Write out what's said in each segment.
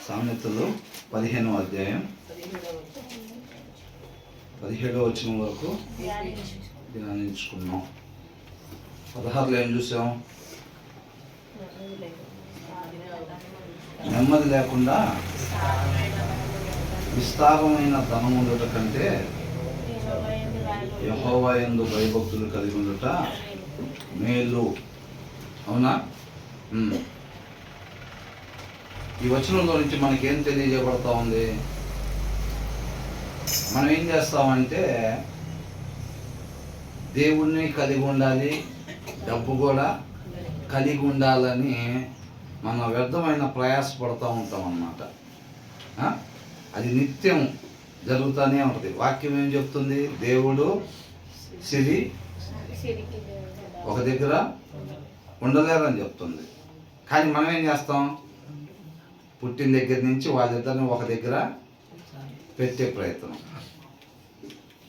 సామెతలు 15వ అధ్యాయం 17వ వచనం వరకు ధ్యానించుకున్నాం. 16లో ఏం చూసాం? నెమ్మది లేకుండా విస్తారమైన ధనం ఉండుట కంటే యెహోవా యందు భయభక్తులు కలిగి ఉండుట మేలు. అవునా? ఈ వచనంలో నుంచి మనకేం తెలియజేయబడతా ఉంది? మనం ఏం చేస్తామంటే దేవుణ్ణి కలిగి ఉండాలి, డబ్బు కూడా కలిగి ఉండాలని మనం వ్యర్థమైన ప్రయాసపడుతూ ఉంటాం అన్నమాట. అది నిత్యం జరుగుతూనే ఉంటుంది. వాక్యం ఏం చెప్తుంది? దేవుడు సిరి ఒక దగ్గర ఉండలేరని చెప్తుంది. కానీ మనం ఏం చేస్తాం? పుట్టిన దగ్గర నుంచి వాళ్ళిద్దరిని ఒక దగ్గర పెట్టే ప్రయత్నం.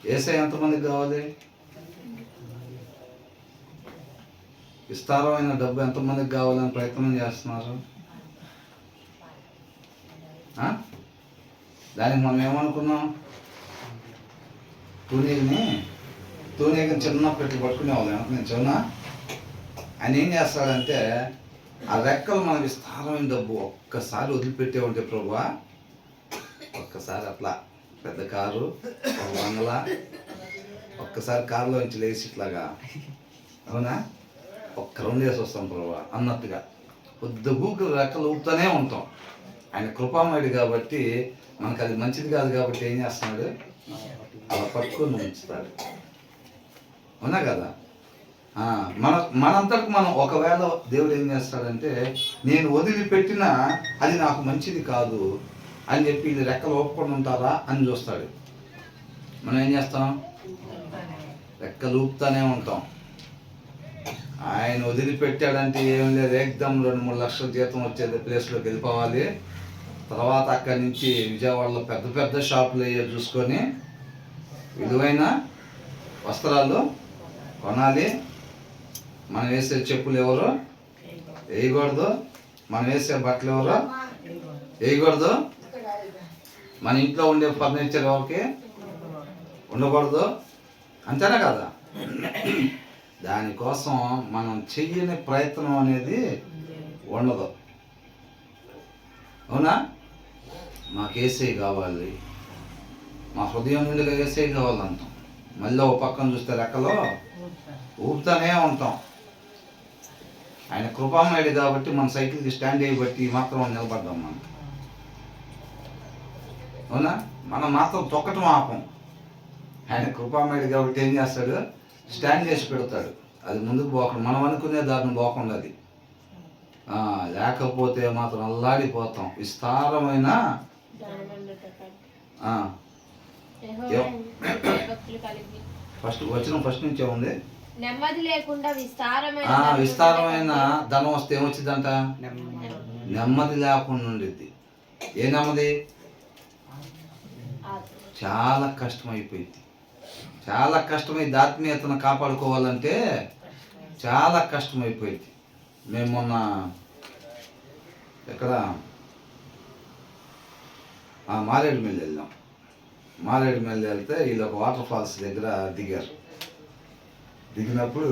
యేసయ్య ఎంతమందికి కావాలి? విస్తారమైన డబ్బు ఎంతమందికి కావాలని ప్రయత్నం చేస్తున్నారు? దానికి మనం ఏమనుకున్నాం? తూనీని చిన్న పెట్టి పట్టుకునేవాళ్ళం. నేను చూనా ఆయన ఏం చేస్తాడంటే ఆ రెక్కలు మన విస్తారమైన డబ్బు ఒక్కసారి వదిలిపెట్టేవంటే ప్రభువా, ఒక్కసారి అట్లా పెద్ద కారు, ఒక బంగళా, ఒక్కసారి కారులోంచి లేచి ఇట్లాగా, అవునా, ఒక్క రౌండ్ వేసి వస్తాం ప్రభువా అన్నట్టుగా కొద్ది గూకులు రెక్కలు ఊపుతూనే ఉంటాం. ఆయన కృపామయుడు కాబట్టి మనకు అది మంచిది కాదు కాబట్టి ఏం చేస్తున్నాడు? అలా పట్టుకొని ఉంచుతాడు. అవునా కదా? మనంతకు మనం ఒకవేళ దేవుడు ఏం చేస్తాడంటే నేను వదిలిపెట్టినా అది నాకు మంచిది కాదు అని చెప్పి ఇది రెక్కలు ఊపుకొని ఉంటారా అని చూస్తాడు. మనం ఏం చేస్తాం? రెక్కలు ఊపుతానే ఉంటాం. ఆయన వదిలిపెట్టాడంటే ఏం లేదు, ఏకదం 2-3 లక్షల జీతం వచ్చేది ప్లేస్లోకి వెళ్ళిపోవాలి. తర్వాత అక్కడి నుంచి విజయవాడలో పెద్ద పెద్ద షాపులు అయ్యే చూసుకొని విలువైన వస్త్రాలు కొనాలి. మనం వేసే చెప్పులు ఎవరు వేయకూడదు, మనం వేసే బట్టలు ఎవరు వేయకూడదు, మన ఇంట్లో ఉండే ఫర్నిచర్ ఎవరికి ఉండకూడదు. అంతేనా కదా? దానికోసం మనం చెయ్యని ప్రయత్నం అనేది ఉండదు. అవునా? మాకు యేసయ్య కావాలి, మా హృదయం నుండిగా యేసయ్య కావాలంటాం. మళ్ళీ ఒక పక్కన చూస్తే రెక్కలో ఊపుతానే ఉంటాం. ఆయన కృపామయుడు కాబట్టి మన సైకిల్కి స్టాండ్ అయ్యబట్టి మాత్రం నిలబడ్డాం మనం. అవునా? మనం మాత్రం తొక్కటం ఆపం. ఆయన కృపామయుడు కాబట్టి ఏం చేస్తాడు? స్టాండ్ చేసి పెడతాడు. అది ముందుకు పోకుండా, మనం అనుకునే దారిని పోకుండా అది లేకపోతే మాత్రం అల్లాడిపోతాం. విస్తారమైన ఫస్ట్ నుంచే ఉంది. విస్తారమైన ధనం వస్తే ఏమొచ్చిందంట? నెమ్మది లేకుండా ఉండేది. ఏ నెమ్మది? చాలా కష్టమైపోయింది. చాలా కష్టమైంది. ఆత్మీయతను కాపాడుకోవాలంటే చాలా కష్టమైపోయింది. మేము మొన్న ఎక్కడ మారేడుమిల్లి వెళ్ళాం. మారేడుమిల్లి వెళ్తే వీళ్ళు ఒక వాటర్ ఫాల్స్ దగ్గర దిగారు. దిగినప్పుడు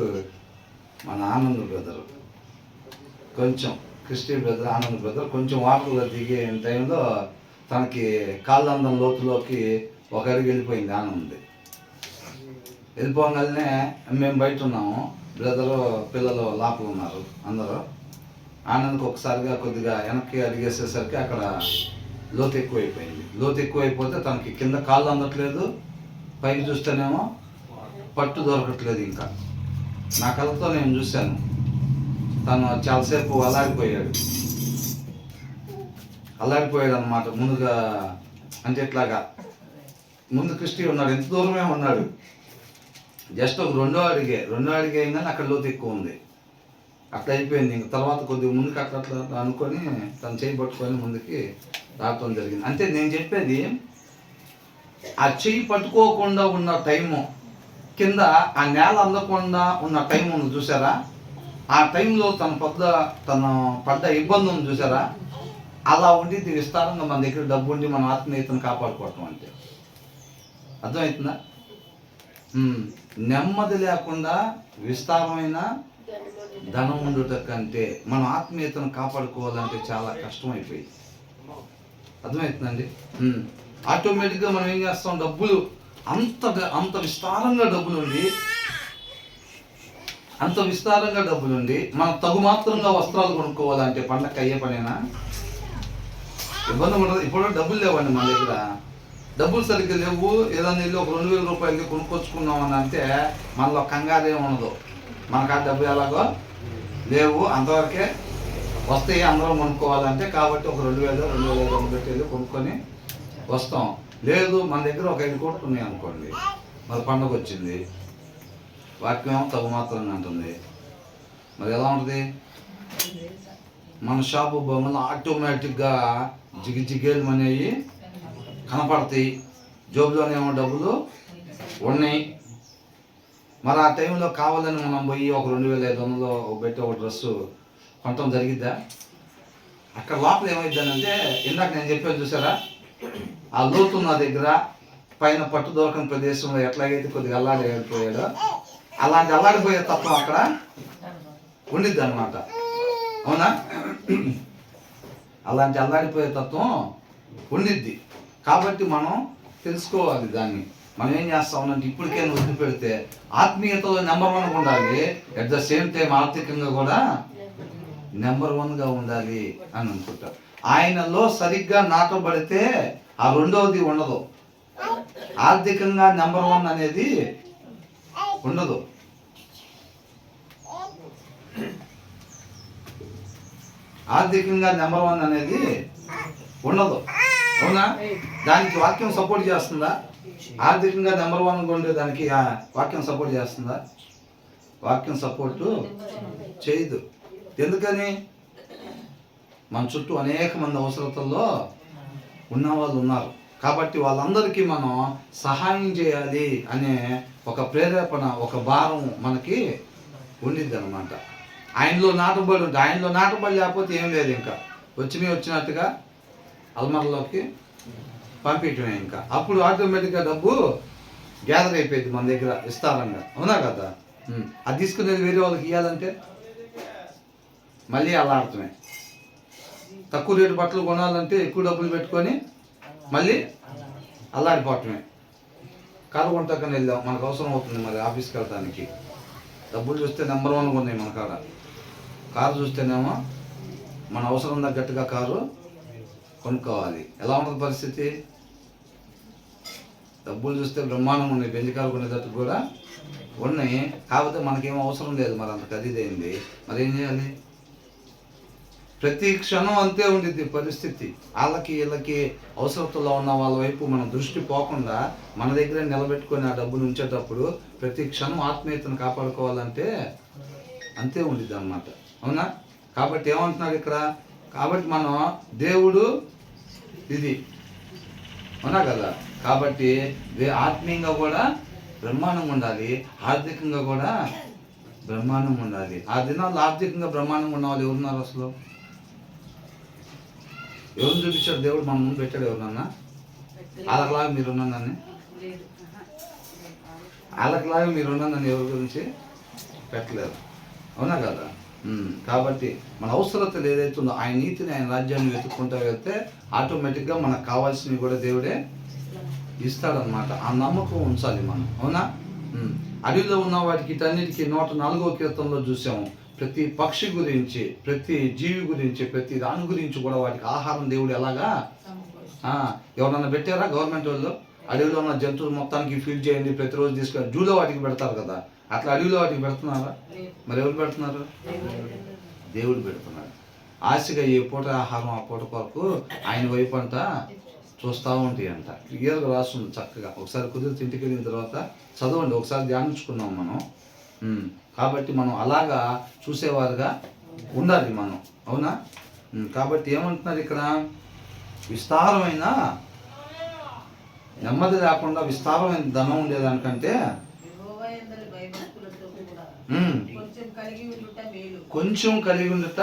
మన ఆనంద్ బ్రదరు, కొంచెం క్రిస్టియన్ బ్రదర్, ఆనంద్ బ్రదర్ కొంచెం వాటర్లో దిగే టైంలో తనకి కాళ్ళందం లోతులోకి ఒక అడుగు వెళ్ళిపోయింది. ఆనంద్ వెళ్ళిపోగానే మేము బయట ఉన్నాము, బ్రదరు పిల్లలు లోపల ఉన్నారు అందరూ. ఆనంద్కి ఒకసారిగా కొద్దిగా వెనక్కి అడిగేసేసరికి అక్కడ లోతు ఎక్కువైపోయింది. లోతు ఎక్కువైపోతే తనకి కింద కాళ్ళు అందట్లేదు, పైకి చూస్తేనేమో పట్టు దొరకట్లేదు. ఇంకా నా కళ్ళతో నేను చూశాను. తను చాలాసేపు అల్లాడిపోయాడు అన్నమాట. ముందుగా అంటే ఇట్లాగా ముందు క్రిస్టి ఉన్నాడు, ఎంత దూరమే ఉన్నాడు. జస్ట్ ఒక రెండో అడిగే కానీ అక్కడ లోతు ఎక్కువ ఉంది. అట్లా అయిపోయింది. ఇంక తర్వాత కొద్దిగా ముందుకు అట్లా అనుకొని తను చేయి పట్టుకొని ముందుకి రావటం జరిగింది. అంటే నేను చెప్పేది ఆ చెయ్యి పట్టుకోకుండా ఉన్న టైము, కింద ఆ నేల అందకుండా ఉన్న టైం ఉంది చూసారా? ఆ టైంలో తను పడ్డ ఇబ్బంది ఉంది చూసారా? అలా ఉండి విస్తారంగా మన దగ్గర డబ్బు ఉండి మన ఆత్మీయతను కాపాడుకోవటం అంటే అర్థమవుతుందా? నెమ్మది లేకుండా విస్తారమైన ధనం ఉండుట కంటే మన ఆత్మీయతను కాపాడుకోవాలంటే చాలా కష్టమైపోయింది. అర్థమవుతుందండి? ఆటోమేటిక్గా మనం ఏం చేస్తాం, డబ్బులు అంత విస్తారంగా డబ్బులుండి మనం తగుమాత్రంగా వస్త్రాలు కొనుక్కోవాలంటే పండగ అయ్యే పనేనా? ఇబ్బంది ఉండదు. ఇప్పుడు డబ్బులు లేవండి మన దగ్గర, డబ్బులు సరిగ్గా లేవు, ఏదన్నా వెళ్ళి ఒక 2000 రూపాయలకి కొనుక్కొచ్చుకున్నాం అని అంటే మనలో కంగారే ఉండదు. మనకు ఆ డబ్బు ఎలాగో లేవు, అంతవరకే వస్తాయి, అందరం కొనుక్కోవాలంటే. కాబట్టి ఒక 2000-2500 పెట్టి వెళ్ళి కొనుక్కొని వస్తాం. లేదు మన దగ్గర ఒక 5 కోట్లు ఉన్నాయి అనుకోండి, మరి పండుగ వచ్చింది, వాక్యం తగు మాత్రంగా ఉంటుంది, మరి ఎలా ఉంటుంది? మన షాపు బొమ్మలు ఆటోమేటిక్గా జిగిజిగేలు అనేవి కనపడతాయి, జోబులోనేమో డబ్బులు ఉన్నాయి. మరి ఆ టైంలో కావాలని మనం పోయి ఒక 2500 పెట్టి ఒక డ్రెస్సు కొనటం జరిగిద్దా? అక్కడ లోపల ఏమైందనంటే, ఇందాక నేను చెప్పాను చూసారా, ఆ లోతున్న దగ్గర పైన పట్టు దొరకని ప్రదేశంలో ఎట్లాగైతే కొద్దిగా అల్లాడిపోయాడో అలాంటి అల్లాడిపోయే తత్వం అక్కడ ఉండిద్ది అన్నమాట. అవునా? అలాంటి అల్లాడిపోయే తత్వం ఉండిద్ది. కాబట్టి మనం తెలుసుకోవాలి దాన్ని. మనం ఏం చేస్తామంటే ఇప్పటికైనా వదిలిపెడితే ఆత్మీయతలో నెంబర్ 1గా ఉండాలి, అట్ ద సేమ్ టైం ఆర్థికంగా కూడా నెంబర్ 1గా ఉండాలి అని అనుకుంటారు. ఆయనలో సరిగ్గా నాటబడితే ఆ రెండవది ఉండదు, ఆర్థికంగా నెంబర్ 1 అనేది ఉండదు. ఆర్థికంగా నెంబర్ 1 అనేది ఉండదు. అవునా? దానికి వాక్యం సపోర్ట్ చేస్తుందా? ఆర్థికంగా నెంబర్ 1గా ఉండే దానికి వాక్యం సపోర్ట్ చేస్తుందా? వాక్యం సపోర్టు చేయదు. ఎందుకని? మన చుట్టూ అనేక మంది అవసరతల్లో ఉన్నవాళ్ళు ఉన్నారు. కాబట్టి వాళ్ళందరికీ మనం సహాయం చేయాలి అనే ఒక ప్రేరేపణ, ఒక భారం మనకి ఉండిద్ది అనమాట. ఆయనలో నాటబడి ఉంటుంది. ఆయనలో నాటబడి లేకపోతే ఏం లేదు, ఇంకా వచ్చినట్టుగా అల్మర్లోకి పంపించడమే. ఇంకా అప్పుడు ఆటోమేటిక్గా డబ్బు గ్యాదర్ అయిపోయింది మన దగ్గర విస్తారంగా. అవునా కదా? అది తీసుకునేది వేరే వాళ్ళకి ఇవ్వాలంటే మళ్ళీ అలా ఆడుతున్నాయి. తక్కువ రేటు బట్టలు కొనాలంటే ఎక్కువ డబ్బులు పెట్టుకొని మళ్ళీ అల్లాడిపోవటమే. కారు కొంటాకని వెళ్దాం, మనకు అవసరం అవుతుంది మరి ఆఫీస్కి వెళ్ళడానికి. డబ్బులు చూస్తే నెంబర్ 1గా ఉన్నాయి మన కాడ. కారు చూస్తేనేమో మన అవసరం తగ్గట్టుగా కారు కొనుక్కోవాలి. ఎలా ఉంటుంది పరిస్థితి? డబ్బులు చూస్తే బ్రహ్మాండంగా ఉన్నాయి, బెంజ్ కారు కొనేటట్టు కూడా ఉన్నాయి. కాకపోతే మనకేమో అవసరం లేదు, మరి అంత ఖరీదైంది, మరి ఏం చేయాలి? ప్రతి క్షణం అంతే ఉండిద్ది పరిస్థితి. వాళ్ళకి వీళ్ళకి అవసరతలో ఉన్న వాళ్ళ వైపు మనం దృష్టి పోకుండా మన దగ్గర నిలబెట్టుకొని ఆ డబ్బును ఉంచేటప్పుడు ప్రతి క్షణం ఆత్మీయతను కాపాడుకోవాలంటే అంతే ఉండిద్ది అన్నమాట. అవునా? కాబట్టి ఏమంటున్నాడు ఇక్కడ? కాబట్టి మనం దేవుడు ఇది, అవునా కదా? కాబట్టి ఆత్మీయంగా కూడా బ్రహ్మాండంగా ఉండాలి, ఆర్థికంగా కూడా బ్రహ్మాండంగా ఉండాలి. ఆ దినాల్లో ఆర్థికంగా బ్రహ్మాండంగా ఉన్న వాళ్ళు ఎవరున్నారు అసలు? ఎవరిని చూపించాడు దేవుడు మన ముందు పెట్టాడు? ఎవరినన్నా వాళ్ళకిలాగా మీరున్నానని, వాళ్ళకిలాగా మీరున్నానని ఎవరి గురించి పెట్టలేదు. అవునా కదా? కాబట్టి మన అవసరతలు ఏదైతే ఉందో ఆయన నీతిని, ఆయన రాజ్యాన్ని వెతుక్కుంటూ వెళ్తే ఆటోమేటిక్గా మనకు కావాల్సినవి కూడా దేవుడే ఇస్తాడనమాట. ఆ నమ్మకం ఉంచాలి మనం. అవునా? అడవిలో ఉన్న వాటికి ఇటన్నిటికీ 104వ కీర్తనలో చూసాము. ప్రతి పక్షి గురించి, ప్రతి జీవి గురించి, ప్రతి దాని గురించి కూడా వాటికి ఆహారం దేవుడు ఎలాగా ఎవరన్నా పెట్టారా? గవర్నమెంట్ వాళ్ళు అడవిలో ఉన్న జంతువులు మొత్తానికి ఫీడ్ చేయండి, ప్రతిరోజు తీసుకొని జూలో వాటికి పెడతారు కదా, అట్లా అడవిలో వాటికి పెడుతున్నారా? మరి ఎవరు పెడుతున్నారు? దేవుడు పెడుతున్నాడు. ఆశగా ఏ పూట ఆహారం ఆ పూట కొరకు ఆయన వైపు అంట చూస్తూ ఉంటాయి అంట. క్లియర్గా రాస్తుంది చక్కగా. ఒకసారి కుదిరితే ఇంటికి వెళ్ళిన తర్వాత చదవండి, ఒకసారి ధ్యానించుకున్నాం మనం. కాబట్టి మనం అలాగా చూసేవారుగా ఉండాలి మనం. అవునా? కాబట్టి ఏమంటున్నారు ఇక్కడ? విస్తారమైన నెమ్మది లేకుండా విస్తారమైన ధనం ఉండేదానికంటే కొంచెం కలిగి ఉండట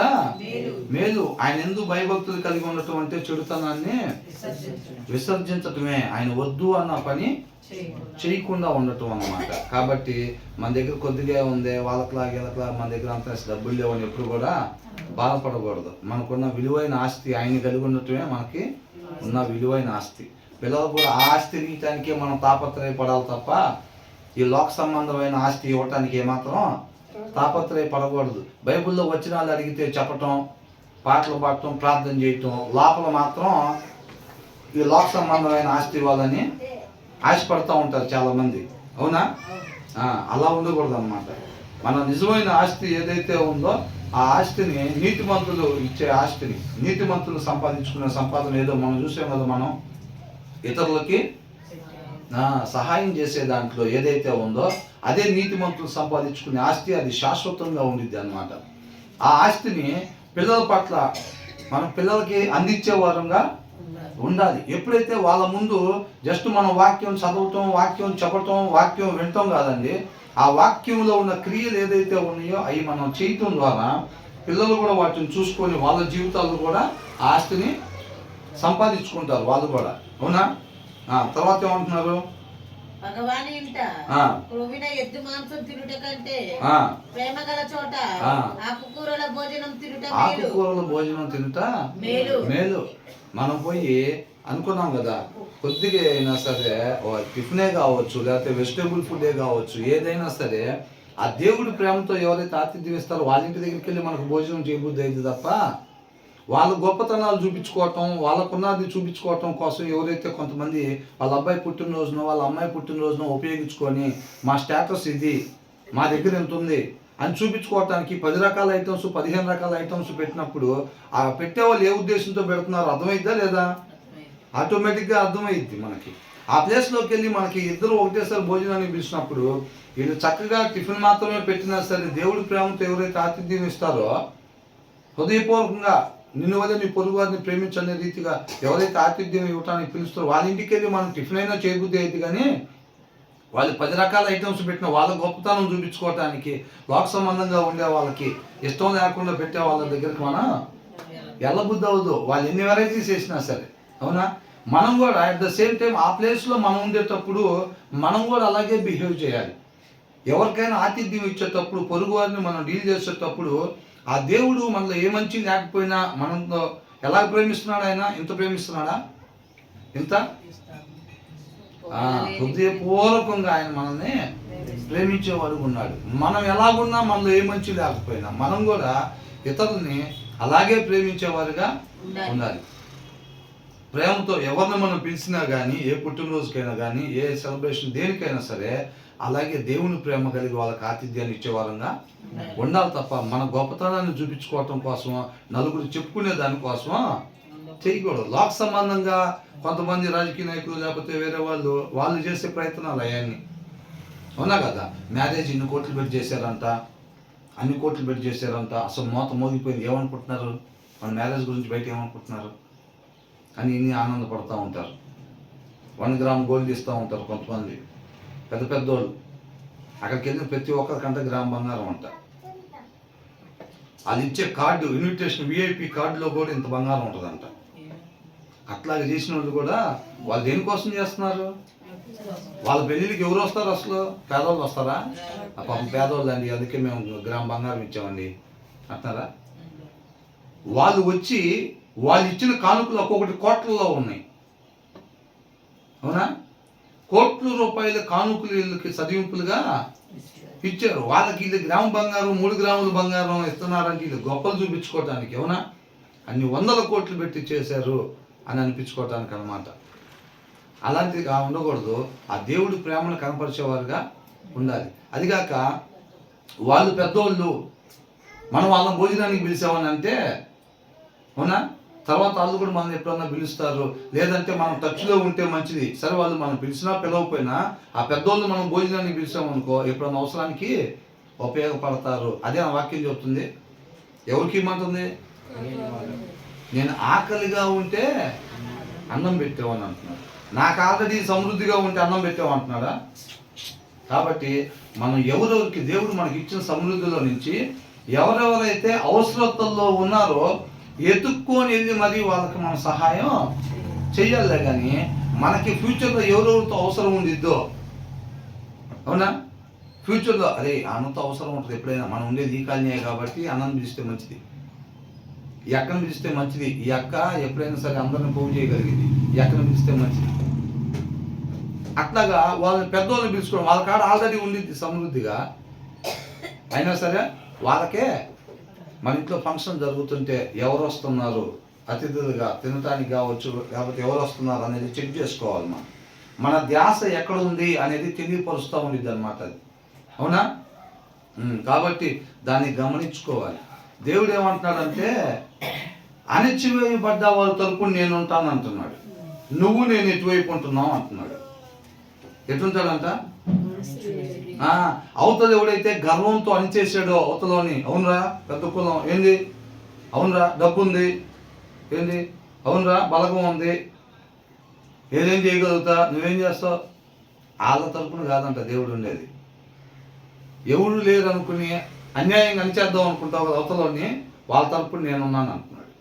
మేలు. ఆయన ఎందుకు భయభక్తులు కలిగి ఉండటం అంటే చెడుతనాన్ని విసర్జించటమే. ఆయన వద్దు అన్న పని చేయకుండా ఉండటం అన్నమాట. కాబట్టి మన దగ్గర కొద్దిగా ఉంది, వాళ్ళకిలా వీళ్ళకిలా మన దగ్గర అంత డబ్బులు లేవని ఎప్పుడు కూడా బాధపడకూడదు. మనకున్న విలువైన ఆస్తి ఆయన కలిగి ఉండటమే మనకి ఉన్న విలువైన ఆస్తి. పిల్లలు కూడా ఆ ఆస్తి ఇవ్వటానికే మనం తాపత్రయపడాలి తప్ప ఈ లోక సంబంధమైన ఆస్తి ఇవ్వటానికి ఏమాత్రం తాపత్రయపడకూడదు. బైబిల్లో వచనాలు అడిగితే చెప్పటం, పాటలు పాడటం, ప్రార్థన చేయటం, లోపల మాత్రం ఈ లోక సంబంధమైన ఆస్తి ఇవ్వాలని ఆశపడుతూ ఉంటారు చాలామంది. అవునా? అలా ఉండకూడదు అన్నమాట. మన నిజమైన ఆస్తి ఏదైతే ఉందో ఆ ఆస్తిని, నీతిమంతులు ఇచ్చే ఆస్తిని, నీతిమంతులు సంపాదించుకునే సంపాదన ఏదో మనం చూసాం కదా, మనం ఇతరులకి సహాయం చేసే దాంట్లో ఏదైతే ఉందో అదే నీతిమంతులు సంపాదించుకునే ఆస్తి. అది శాశ్వతంగా ఉండిద్ది అన్నమాట. ఆ ఆస్తిని పిల్లల పట్ల మన పిల్లలకి అందించే వారంగా ఉండాలి. ఎప్పుడైతే వాళ్ళ ముందు జస్ట్ మనం వాక్యం చదవటం, వాక్యం చెప్పటం, వాక్యం వినటం కాదండి, ఆ వాక్యంలో ఉన్న క్రియలు ఏదైతే ఉన్నాయో అవి మనం చేయటం ద్వారా పిల్లలు కూడా వాటిని చూసుకొని వాళ్ళ జీవితాల్లో కూడా ఆస్తిని సంపాదించుకుంటారు వాళ్ళు కూడా. అవునా? తర్వాత ఏమంటున్నారు? భగవాని ఇంట క్రొవ్విన ఎద్దు మాంసం తినుట కంటే ప్రేమ గల చోట ఆకుకూరల భోజనం తినుట మేలు. మనం పోయి అనుకున్నాం కదా, కొద్దిగా అయినా సరే టిఫినే కావచ్చు, లేకపోతే వెజిటేబుల్ ఫుడే కావచ్చు, ఏదైనా సరే ఆ దేవుడి ప్రేమతో ఎవరైతే ఆతిథ్యం ఇస్తారో వాళ్ళ ఇంటి దగ్గరికి వెళ్ళి మనకు భోజనం చేయబుద్ధి అయింది తప్ప వాళ్ళ గొప్పతనాలు చూపించుకోవటం, వాళ్ళకున్నది చూపించుకోవటం కోసం ఎవరైతే కొంతమంది వాళ్ళ అబ్బాయి పుట్టినరోజునో వాళ్ళ అమ్మాయి పుట్టినరోజునో ఉపయోగించుకొని మా స్టేటస్ ఇది, మా దగ్గర ఎంత ఉంది అని చూపించుకోవటానికి 10 రకాల ఐటమ్స్, 15 రకాల ఐటమ్స్ పెట్టినప్పుడు ఆ పెట్టేవాళ్ళు ఏ ఉద్దేశంతో పెడుతున్నారో అర్థమైద్దా లేదా? ఆటోమేటిక్గా అర్థమైద్ది మనకి. ఆ ప్లేస్లోకి వెళ్ళి మనకి ఇద్దరు ఒకటేసారి భోజనాన్ని పిలిచినప్పుడు వీళ్ళు చక్కగా టిఫిన్ మాత్రమే పెట్టినా సరే దేవుడి ప్రేమతో ఎవరైతే ఆతిథ్యం ఇస్తారో హృదయపూర్వకంగా నిన్ను వల్ల నీ పొరుగు వారిని ప్రేమించనే రీతిగా ఎవరైతే ఆతిథ్యం ఇవ్వటానికి పిలుస్తారో వాళ్ళ ఇంటికి వెళ్ళి మనం టిఫిన్ అయినా చేయబుద్ధి అయితే, కానీ వాళ్ళు 10 రకాల ఐటమ్స్ పెట్టిన వాళ్ళ గొప్పతనం చూపించుకోవటానికి లోక సంబంధంగా ఉండే వాళ్ళకి ఇష్టం లేకుండా పెట్టే వాళ్ళ దగ్గరికి మనం వెళ్ళబుద్ధి అవ్వదు, వాళ్ళు ఎన్ని వెరైటీస్ చేసినా సరే. అవునా? మనం కూడా అట్ ద సేమ్ టైం ఆ ప్లేస్లో మనం ఉండేటప్పుడు మనం కూడా అలాగే బిహేవ్ చేయాలి. ఎవరికైనా ఆతిథ్యం ఇచ్చేటప్పుడు, పొరుగు వారిని మనం డీల్ చేసేటప్పుడు ఆ దేవుడు మనలో ఏ మంచి లేకపోయినా మనతో ఎలా ప్రేమిస్తున్నాడు? ఆయన ఇంత ప్రేమిస్తున్నాడా? ఇంత హృదయపూర్వకంగా ఆయన మనల్ని ప్రేమించేవాడు ఉన్నాడు. మనం ఎలాగున్నా మనలో ఏ మంచి లేకపోయినా మనం కూడా ఇతరుల్ని అలాగే ప్రేమించేవారుగా ఉండాలి. ప్రేమతో ఎవరిని మనం పిలిచినా కానీ, ఏ పుట్టినరోజుకైనా కానీ, ఏ సెలబ్రేషన్ దేనికైనా సరే అలాగే దేవుని ప్రేమ కలిగి వాళ్ళకి ఆతిథ్యాన్ని ఇచ్చేవారంగా ఉండాలి తప్ప మన గొప్పతనాన్ని చూపించుకోవటం కోసం, నలుగురు చెప్పుకునే దానికోసం చేయకూడదు. లోక సంబంధంగా కొంతమంది రాజకీయ నాయకులు లేకపోతే వేరే వాళ్ళు చేసే ప్రయత్నాలు అవన్నీ. అవునా కదా? మ్యారేజ్ ఇన్ని కోట్లు పెట్టి చేశారంట, అన్ని కోట్లు పెట్టి చేశారంట, అసలు మోగిపోయింది. ఏమనుకుంటున్నారు? మన మ్యారేజ్ గురించి బయట ఏమనుకుంటున్నారు అని ఇన్ని ఆనందపడుతూ ఉంటారు. 1 గ్రామ్ గోల్డ్ ఇస్తూ ఉంటారు కొంతమంది పెద్ద పెద్దోళ్ళు. అక్కడికి వెళ్ళిన ప్రతి ఒక్కరికంటే గ్రామ్ బంగారం అంట. అది ఇచ్చే కార్డు, ఇన్విటేషన్ విఐపి కార్డులో కూడా ఇంత బంగారం ఉంటుందంట. అట్లాగే చేసిన వాళ్ళు కూడా వాళ్ళు దేనికోసం చేస్తున్నారు? వాళ్ళ పెళ్ళిళ్ళకి ఎవరు వస్తారు? అసలు పేదవాళ్ళు వస్తారా? పాపం పేదవాళ్ళు అండి, అందుకే మేము గ్రామ్ బంగారం ఇచ్చామండి అంటున్నారా? వాళ్ళు వచ్చి వాళ్ళు ఇచ్చిన కానుకలు ఒక్కొక్కటి కోట్లలో ఉన్నాయి. అవునా? కోట్ల రూపాయల కానుకలు వీళ్ళకి చదివింపులుగా ఇచ్చారు. వాళ్ళకి వీళ్ళు గ్రామ బంగారం, 3 గ్రాముల బంగారం ఇస్తున్నారంటే వీళ్ళు గొప్పలు చూపించుకోవటానికి. అవునా? అన్ని 100 కోట్లు పెట్టి చేశారు అని అనిపించుకోవటానికి అన్నమాట. అలాంటిగా ఉండకూడదు. ఆ దేవుడి ప్రేమను కనపరిచేవారుగా ఉండాలి. అదిగాక వాళ్ళు పెద్దోళ్ళు, మనం వాళ్ళ భోజనానికి పిలిచామని అంటే, అవునా, తర్వాత వాళ్ళు కూడా మనం ఎప్పుడన్నా పిలుస్తారు. లేదంటే మనం టచ్లో ఉంటే మంచిది. సరే, వాళ్ళు మనం పిలిచినా పిలవకపోయినా ఆ పెద్దోళ్ళు మనం భోజనానికి పిలిచామనుకో ఎప్పుడన్నా అవసరానికి ఉపయోగపడతారు. అదే ఆ వాక్యం చెప్తుంది. ఎవరికి ఇమ్మంటుంది? నేను ఆకలిగా ఉంటే అన్నం పెట్టావని అంటున్నాడు. నాకు ఆల్రెడీ సమృద్ధిగా ఉంటే అన్నం పెట్టావు అంటున్నాడా? కాబట్టి మనం ఎవరెవరికి దేవుడు మనకి ఇచ్చిన సమృద్ధిలో నుంచి ఎవరెవరైతే అవసరతల్లో ఉన్నారో ఎత్తుక్కొని వెళ్ళి మరి వాళ్ళకి మనం సహాయం చెయ్యాలి. కానీ మనకి ఫ్యూచర్లో ఎవరెవరితో అవసరం ఉండిద్దో, అవునా, ఫ్యూచర్లో అరే అన్నతో అవసరం ఉంటుంది ఎప్పుడైనా, మనం ఉండేది ఈ కాలనీ కాబట్టి అన్నం పిలిస్తే మంచిది, ఈ అక్కను పిలిస్తే మంచిది, ఈ అక్క ఎప్పుడైనా సరే అందరిని పోగు చేయగలిగింది, ఈ అక్కను పిలిస్తే మంచిది. అట్లాగా వాళ్ళని పెద్దవాళ్ళని పిలుచుకోవడం, వాళ్ళ కాడ ఆల్రెడీ ఉండిద్ది సమృద్ధిగా, అయినా సరే వాళ్ళకే మన ఇంట్లో ఫంక్షన్ జరుగుతుంటే ఎవరు వస్తున్నారు అతిథులుగా తినటానికి కావచ్చు, లేకపోతే ఎవరు వస్తున్నారు అనేది చెక్ చేసుకోవాలి. మన ధ్యాస ఎక్కడ ఉంది అనేది తెలియపరుస్తూ ఉండిద్ది అనమాట అది, అవునా. కాబట్టి దాన్ని గమనించుకోవాలి. దేవుడు ఏమంటున్నాడంటే అణచివేయబడ్డ వాళ్ళ తరపున నేను ఉంటాను అంటున్నాడు. నువ్వు నేను ఎటువైపు ఉంటున్నావు అంటున్నాడు. ఎట్లుంటాడంట, అవతల ఎవడైతే గర్వంతో అణిచేసాడో అవతలని, అవునరా పెద్ద కులం ఏంది, అవునరా డబ్బు ఉంది ఏంది, అవునరా బలగం ఉంది, ఏదేం చేయగలుగుతా, నువ్వేం చేస్తావు, వాళ్ళ తరపున కాదంట దేవుడు ఉండేది. ఎవరు లేరు అనుకుని అన్యాయంగా అనిచేద్దాం అనుకుంటావు కదా అవతలని, వాళ్ళ తరపున నేనున్నాను అంటున్నాడు.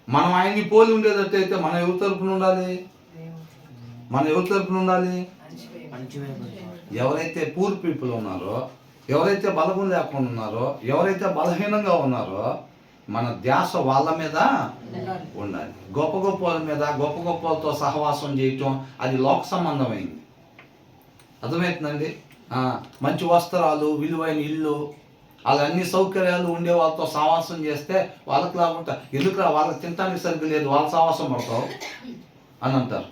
మనం ఆయన్ని పోలి ఉండేటట్టయితే మనం ఎవరి తరపున ఉండాలి, మనం ఎవరి తరపున ఉండాలి, ఎవరైతే పూర్ పీపుల్ ఉన్నారో, ఎవరైతే బలగం లేకుండా ఉన్నారో, ఎవరైతే బలహీనంగా ఉన్నారో మన ధ్యాస వాళ్ళ మీద ఉండాలి. గొప్ప గొప్ప వాళ్ళ మీద, గొప్ప గొప్ప వాళ్ళతో సహవాసం చేయటం అది లోక సంబంధమైంది. అర్థమవుతుందండి. మంచి వస్త్రాలు, విలువైన ఇల్లు, అలా అన్ని సౌకర్యాలు ఉండే వాళ్ళతో సహవాసం చేస్తే వాళ్ళకి లాభం ఉంటా. ఎందుకురా వాళ్ళకి తినడానికి సరిగ్గా లేదు, వాళ్ళ సహవాసం పడతావు అని అంటారు.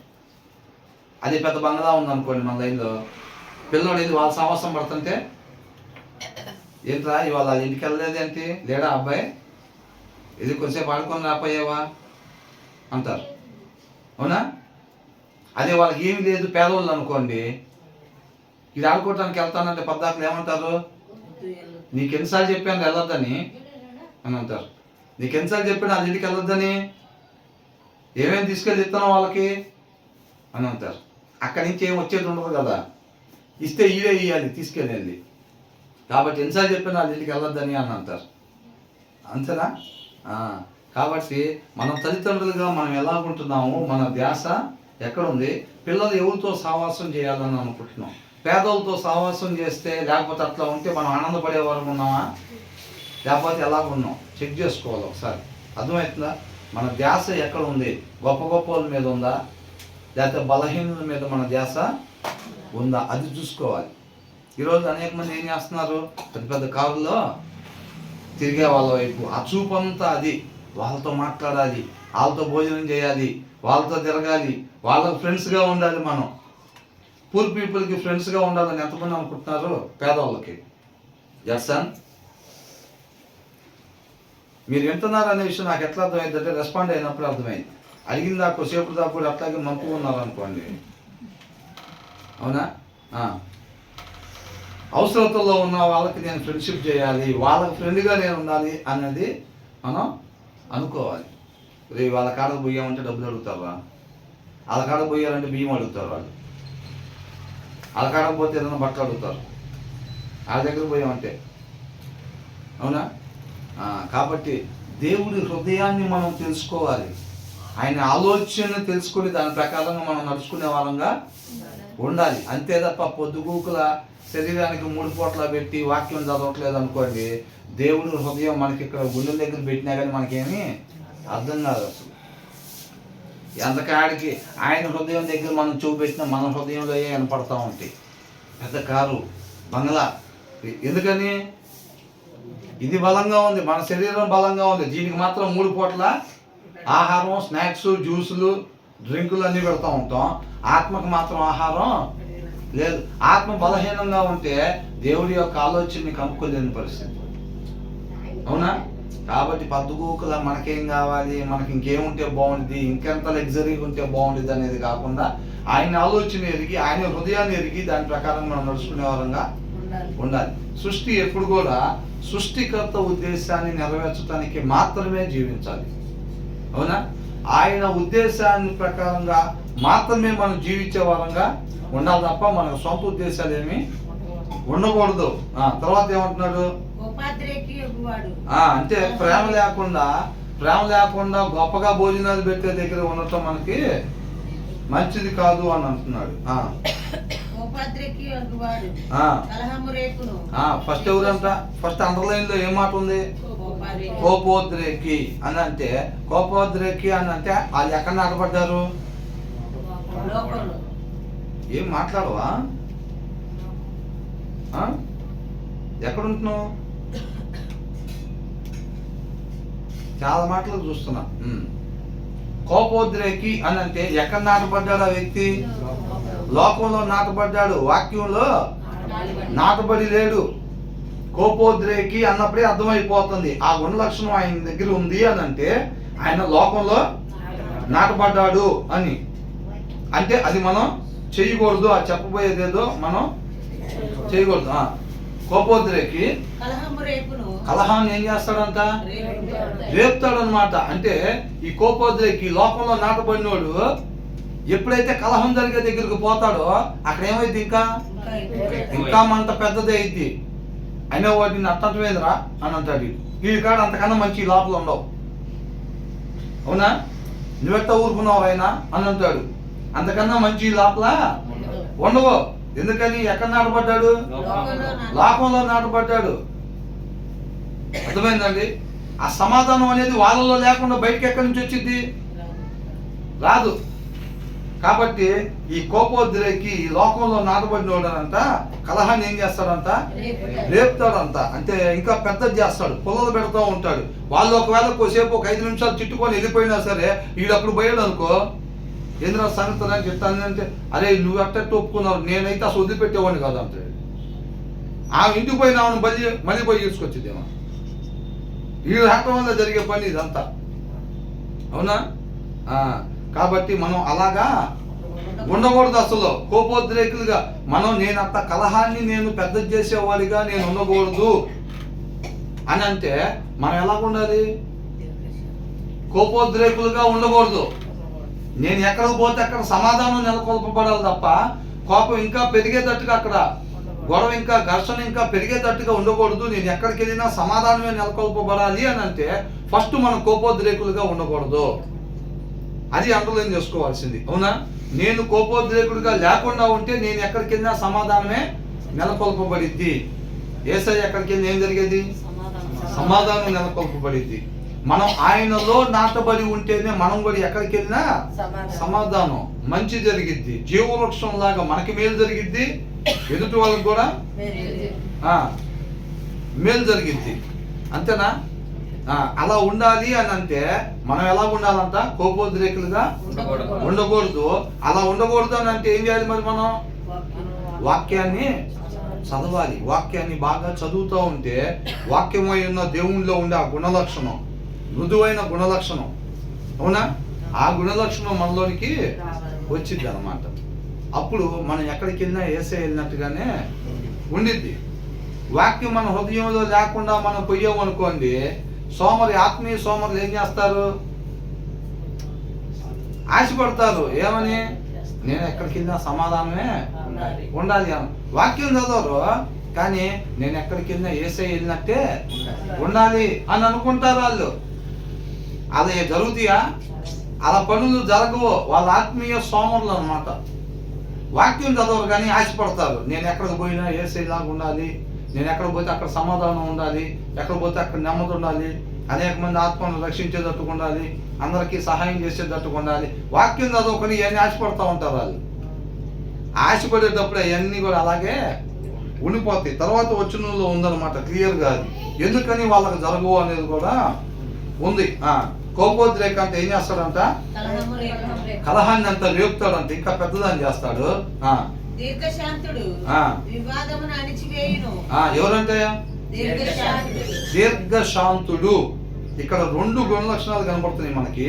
అది పెద్ద బంగ్లా ఉందనుకోండి మన లైన్లో, పిల్లవాడు ఇది వాళ్ళ సహవాసం పడుతుంటే ఏంట్రా ఇవాళ ఇంటికి వెళ్ళలేదు ఏంటి, లేడా అబ్బాయి, ఇది కొంచెంసేపు ఆడుకొని రాపోయావా అంటారు, అవునా. అదే వాళ్ళకి ఏమి లేదు పేదవాళ్ళు అనుకోండి, ఇది ఆడుకోవటానికి వెళ్తానంటే పద్దాకులు ఏమంటారు, నీకు ఎన్నిసార్లు చెప్పాను వెళ్ళొద్దని అని అంటారు. నీకు ఎన్నిసార్లు చెప్పాను వాళ్ళ ఇంటికి వెళ్ళొద్దని, ఏమేమి తీసుకెళ్ళి ఇస్తానో వాళ్ళకి అని అంటారు. అక్కడి నుంచి ఏం వచ్చేది ఉండదు కదా, ఇస్తే ఇవే ఇవ్వాలి తీసుకెళ్ళి. కాబట్టి ఎన్నిసార్లు చెప్పినా వాళ్ళ ఇంటికి వెళ్ళొద్దని అని అంటారు, అంతేనా. కాబట్టి మనం తల్లిదండ్రులుగా మనం ఎలా ఉంటున్నాము, మన ధ్యాస ఎక్కడుంది, పిల్లలు ఎవరితో సహవాసం చేయాలని అనుకుంటున్నాం. పేదలతో సహవాసం చేస్తే లేకపోతే అట్లా ఉంటే మనం ఆనందపడేవారు ఉన్నామా, లేకపోతే ఎలాగున్నాం చెక్ చేసుకోవాలి ఒకసారి. అర్థమవుతుందా, మన ధ్యాస ఎక్కడ ఉంది, గొప్ప గొప్ప వాళ్ళ మీద ఉందా, లేకపోతే బలహీనుల మీద మన ధ్యాస ఉందా, అది చూసుకోవాలి. ఈరోజు అనేక మంది ఏం చేస్తున్నారు, పెద్ద పెద్ద కారుల్లో తిరిగే వాళ్ళ వైపు ఆ చూపు అంతా అది, వాళ్ళతో మాట్లాడాలి, వాళ్ళతో భోజనం చేయాలి, వాళ్ళతో తిరగాలి, వాళ్ళకి ఫ్రెండ్స్గా ఉండాలి. మనం పూర్ పీపుల్కి ఫ్రెండ్స్గా ఉండాలని ఎంతమంది అనుకుంటున్నారు, పేదవాళ్ళకి. జర్సన్ మీరు వింటున్నారు అనే విషయం నాకు ఎట్లా అర్థమైంది అంటే రెస్పాండ్ అయినప్పుడు అర్థమైంది. అడిగిన దాకా సేపు దాకా కూడా అట్లాగే మంపు ఉన్నారు అనుకోండి, అవునా. అవసరతల్లో ఉన్న వాళ్ళకి నేను ఫ్రెండ్షిప్ చేయాలి, వాళ్ళకి ఫ్రెండ్గా నేను ఉండాలి అనేది మనం అనుకోవాలి. రేపు వాళ్ళ కాడకు పోయామంటే డబ్బులు అడుగుతారా, వాళ్ళ కాడకు పోయాలంటే బియ్యం అడుగుతారు, వాళ్ళ కాడకు పోతే ఏదైనా బట్టలు అడుగుతారు, వాళ్ళ దగ్గర పోయామంటే, అవునా. కాబట్టి దేవుడి హృదయాన్ని మనం తెలుసుకోవాలి, ఆయన ఆలోచన తెలుసుకుని దాని ప్రకారంగా మనం నడుచుకునే వాళ్ళంగా ఉండాలి. అంతే తప్ప పొద్దుగూకుల శరీరానికి 3 పూట్ల పెట్టి వాక్యం చదవట్లేదు అనుకోండి, దేవుడి హృదయం మనకి ఇక్కడ గుండెల దగ్గర పెట్టినా కానీ మనకేమీ అర్థం కాదు అసలు. ఎంతకాడికి ఆయన హృదయం దగ్గర మనం చూపెట్టినా మన హృదయంలో వినపడతా ఉంటాయి. పెద్ద కారు, బంగ్లా, ఎందుకని ఇది బలంగా ఉంది, మన శరీరం బలంగా ఉంది, దీనికి మాత్రం 3 పూట్ల ఆహారం, స్నాక్స్, జ్యూసులు, డ్రింకులు అన్నీ పెడతా ఉంటాం. ఆత్మకు మాత్రం ఆహారం లేదు. ఆత్మ బలహీనంగా ఉంటే దేవుడి యొక్క ఆలోచనని కనుక్కోలేని పరిస్థితి, అవునా. కాబట్టి పద్దుగూకుల మనకేం కావాలి, మనకి ఇంకేముంటే బాగుంటుంది, ఇంకెంత లగ్జరీగా ఉంటే బాగుంటుంది అనేది కాకుండా ఆయన ఆలోచన ఎరిగి, ఆయన హృదయాన్ని ఎరిగి దాని ప్రకారం మనం నడుచుకునే వారంగా ఉండాలి. సృష్టి ఎప్పుడు కూడా సృష్టికర్త ఉద్దేశాన్ని నెరవేర్చడానికి మాత్రమే జీవించాలి, అవునా. ఆయన ఉద్దేశాన్ని ప్రకారంగా మాత్రమే మనం జీవించే వారంగా ఉండాలి తప్ప మనకు సొంత ఉద్దేశాలు ఏమీ ఉండకూడదు. తర్వాత ఏమంటున్నాడు? కోపాద్రేకి యొగువాడు. అంటే ప్రేమ లేకుండా గొప్పగా భోజనాలు పెట్టే దగ్గర ఉండటం మనకి మంచిది కాదు అని అంటున్నాడు. కోపాద్రేకి యొగువాడు కలహము రేపును. ఫస్ట్ ఎవరంట? ఫస్ట్ అండర్లైన్ లో ఏం మాట ఉంది? కోపోద్రేకి అని అంటే, కోపోద్రేకి అని అంటే వాళ్ళు ఎక్కడ నాటపడ్డారు? ఏం మాట్లాడవా? ఎక్కడుంటున్నావు? చాలా మాటలు చూస్తున్నా. కోపోద్రేకి అని అంటే ఎక్కడ నాటపడ్డాడు ఆ వ్యక్తి? లోకంలో నాటపడ్డాడు, వాక్యంలో నాటబడి లేడు. కోపోద్రేకి అన్నప్పుడే అర్థమైపోతుంది ఆ గుణ లక్షణం ఆయన దగ్గర ఉంది అని అంటే ఆయన లోకంలో నాటపడ్డాడు అని. అంటే అది మనం చేయకూడదు, ఆ చెప్పబోయేదేదో మనం చేయకూడదు. కోపోద్రేకి కలహాన్ని ఏం చేస్తాడంట? రేపుతాడు అనమాట. అంటే ఈ కోపోద్రేకి లోకంలో నాటబడినోడు ఎప్పుడైతే కలహం జరిగే దగ్గరికి పోతాడో అక్కడ ఏమైంది? ఇంకా మంట పెద్దది అయింది. అయినా వాటిని అట్టంటమేదిరా అని అంటాడు. వీడి కాడ అంతకన్నా మంచి లోపల ఉండవు. అవునా? నువ్వెట్ట ఊరుకున్నావు అయినా అని అంటాడు. అంతకన్నా మంచి లోపల ఉండవు. ఎందుకని? ఎక్కడ నాటపడ్డాడు? లోకంలో నాటపడ్డాడు. అర్థమైందండి? ఆ సమాధానం అనేది వాళ్ళలో లేకుండా బయటకి ఎక్కడి నుంచి వచ్చింది? రాదు. కాబట్టి ఈ కోపోద్రేకి లోకంలో నాటబడినోడనంట కలహాన్ని ఏం చేస్తాడంట? రేపుతాడంట. అంటే ఇంకా పెద్దది చేస్తాడు, పొలలు పెడతా ఉంటాడు. వాళ్ళు ఒకవేళ కొద్దిసేపు ఒక 5 నిమిషాలు చిట్టుకొని వెళ్ళిపోయినా సరే వీడప్పుడు పోయాడు అనుకో, ఏంద్ర సంగతి అని చెప్తాను అంటే, అరే నువ్వు అట్టట్టు ఒప్పుకున్నావు, నేనైతే అసలు వదిలిపెట్టేవాడిని కాదు అంటాడు. ఆమె ఇంటికి పోయినామని మళ్ళీ పోయి తీసుకొచ్చేదేమో. వీడు రావటం వల్ల జరిగే పని ఇదంతా. అవునా? కాబట్టి మనం అలాగా ఉండకూడదు. అసలు కోపోద్రేకులుగా నేను అంత కలహాన్ని నేను పెద్ద చేసేవాడిగా నేను ఉండకూడదు అని అంటే మనం ఎలా ఉండాలి? కోపోద్రేకులుగా ఉండకూడదు. నేను ఎక్కడికి పోతే అక్కడ సమాధానం నెలకొల్పబడాలి తప్ప కోపం ఇంకా పెరిగేటట్టుగా, అక్కడ గొడవ ఇంకా ఘర్షణ ఇంకా పెరిగేటట్టుగా ఉండకూడదు. నేను ఎక్కడికి వెళ్ళినా సమాధానమే నెలకొల్పబడాలి అని అంటే ఫస్ట్ మనం కోపోద్రేకులుగా ఉండకూడదు. అది అండర్లైన్ చేసుకోవాల్సింది. అవునా? నేను కోపోద్రేకుడిగా లేకుండా ఉంటే నేను ఎక్కడికి వెళ్ళినా సమాధానమే నెలకొల్పబడిద్ది. యేసయ్య ఎక్కడికి వెళ్ళి ఏం జరిగేది? సమాధానం నెలకొల్పబడిద్ది. మనం ఆయనలో నాటబడి ఉంటేనే మనం కూడా ఎక్కడికి వెళ్ళినా సమాధానం మంచి జరిగిద్ది. జీవవృక్షం లాగా మనకి మేలు జరిగిద్ది, ఎదుటి వాళ్ళకి కూడా మేలు జరిగిద్ది. అంతేనా? అలా ఉండాలి అని అంటే మనం ఎలా ఉండాలంట? కోపోద్రేకులుగా ఉండకూడదు. అలా ఉండకూడదు అని అంటే ఏం చేయాలి? మరి మనం వాక్యాన్ని చదవాలి. వాక్యాన్ని బాగా చదువుతూ ఉంటే వాక్యమై ఉన్న దేవునిలో ఉండే ఆ గుణలక్షణం, మృదువైన గుణలక్షణం, అవునా? ఆ గుణలక్షణం మనలోనికి వచ్చింది అన్నమాట. అప్పుడు మనం ఎక్కడికి వెళ్ళినా యేసయ్య వెళ్ళినట్టుగానే ఉండిద్ది. వాక్యం మన హృదయంలో లేకుండా మనం పోయామనుకోండి, ఆత్మీయ సోమరులు ఏం చేస్తారు? ఆశపడతారు. ఏమని? నేను ఎక్కడికి వెళ్ళినా సమాధానమే ఉండాలి అని. వాక్యం చదవరు కానీ నేను ఎక్కడికి వెళ్ళినా యేసయ్య వెళ్ళినట్టే ఉండాలి అని అనుకుంటారు వాళ్ళు. అది జరుగుతాయా? అలా పనులు జరగవు. వాళ్ళ ఆత్మీయ సోమరులు అన్నమాట. వాక్యం చదవరు కానీ ఆశపడతారు. నేను ఎక్కడికి పోయినా యేసయ్యలాగా ఉండాలి, నేను ఎక్కడ పోతే అక్కడ సమాధానం ఉండాలి, ఎక్కడ పోతే అక్కడ నెమ్మది ఉండాలి, అనేక మంది ఆత్మను రక్షించేటట్టుగా ఉండాలి, అందరికీ సహాయం చేసేటట్టుగా ఉండాలి. వాక్యం చదువుకొని ఇవన్నీ ఆశపడతా ఉంటారు వాళ్ళు. ఆశపడేటప్పుడు అవన్నీ కూడా అలాగే ఉండిపోతాయి. తర్వాత వచనంలో ఉందన్నమాట క్లియర్గా. అది ఎందుకని వాళ్ళకి జరగవు అనేది కూడా ఉంది. కోపోద్రేక అంటే ఏం చేస్తాడంట? కలహాన్ని అంత రేపుతాడంట, ఇంకా పెద్దదాన్ని చేస్తాడు. ఎవరంటే? దీర్ఘశాంతుడు. ఇక్కడ 2 గుణ లక్షణాలు కనబడుతున్నాయి మనకి.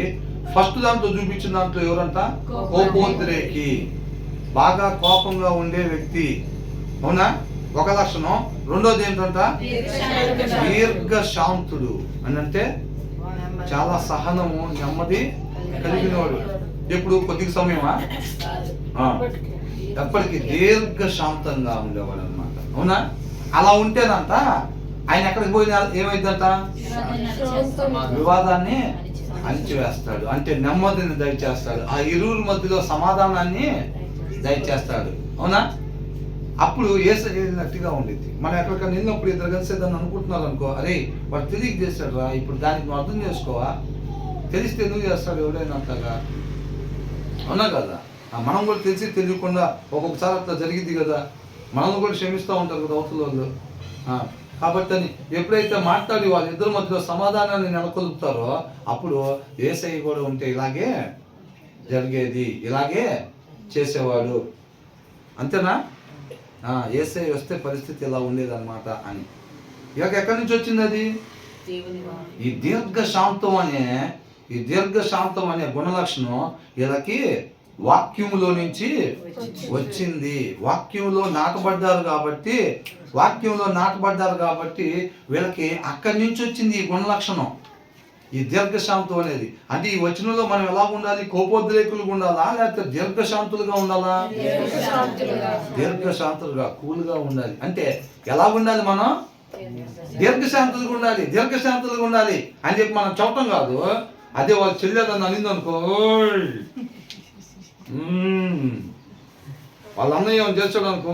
ఫస్ట్ దాంట్లో చూపించిన దాంట్లో ఎవరంట? కోపోద్రేకి, బాగా కోపంగా ఉండే వ్యక్తి. అవునా? ఒక లక్షణం. రెండోది ఏంటంట? దీర్ఘశాంతుడు అని అంటే చాలా సహనము, నెమ్మది కలిగినవాడు. ఎప్పుడు కొద్ది సమయమా? ఎప్పటికీ దీర్ఘశాంతంగా ఉండేవాడు అన్నమాట. అవునా? అలా ఉంటేనంట ఆయన ఎక్కడికి పోయినా ఏమైందంట? వివాదాన్ని అణిచివేస్తాడు, అంటే నెమ్మదిని దయచేస్తాడు, ఆ ఇరువురి మధ్యలో సమాధానాన్ని దయచేస్తాడు. అవునా? అప్పుడు యేసయ్య వెళ్ళినట్టుగా ఉండిద్ది. మనం ఎక్కడికైనా వెళ్ళినప్పుడు ఇద్దరు కలిసి ఏదన్నా అనుకుంటున్నారు అనుకో, అరే వాడు తెలియక చేస్తాడు రా, ఇప్పుడు దానికి నువ్వు అర్థం చేసుకోవా, తెలిస్తే ఎందుకు చేస్తాడు ఎవడైనా అంతగా? అవునా కదా? మనం కూడా తెలిసి తెలియకుండా ఒక్కొక్కసారి అట్లా జరిగింది కదా, మనల్ని కూడా క్షమిస్తూ ఉంటారు కదా అవతల వాళ్ళు. కాబట్టి అని ఎప్పుడైతే మాట్లాడి వాళ్ళిద్దరి మధ్యలో సమాధానాన్ని నెలకొల్పుతారో అప్పుడు యేసయ్య కూడా ఉంటే ఇలాగే జరిగేది, ఇలాగే చేసేవాడు. అంతేనా? యేసయ్య వస్తే పరిస్థితి ఇలా ఉండేదన్నమాట అని. ఇక ఎక్కడి నుంచి వచ్చింది అది? ఈ దీర్ఘశాంతం అనే గుణలక్షణం వీళ్ళకి వాక్యములో నుంచి వచ్చింది. వాక్యంలో నాటబడ్డారు కాబట్టి వీళ్ళకి అక్కడి నుంచి వచ్చింది ఈ గుణలక్షణం, ఈ దీర్ఘశాంతం అనేది. అంటే ఈ వచనంలో మనం ఎలా ఉండాలి? కోపోద్రేకులుగా ఉండాలా లేకపోతే దీర్ఘశాంతులుగా ఉండాలా? దీర్ఘశాంతులుగా, కూల్గా ఉండాలి. అంటే ఎలా ఉండాలి మనం? దీర్ఘశాంతులుగా ఉండాలి అని చెప్పి మనం చెప్పటం కాదు. అదే వాళ్ళు చెల్లేదని అనింది అనుకో, వాళ్ళ అన్నయ్య చేస్తాడు అనుకో,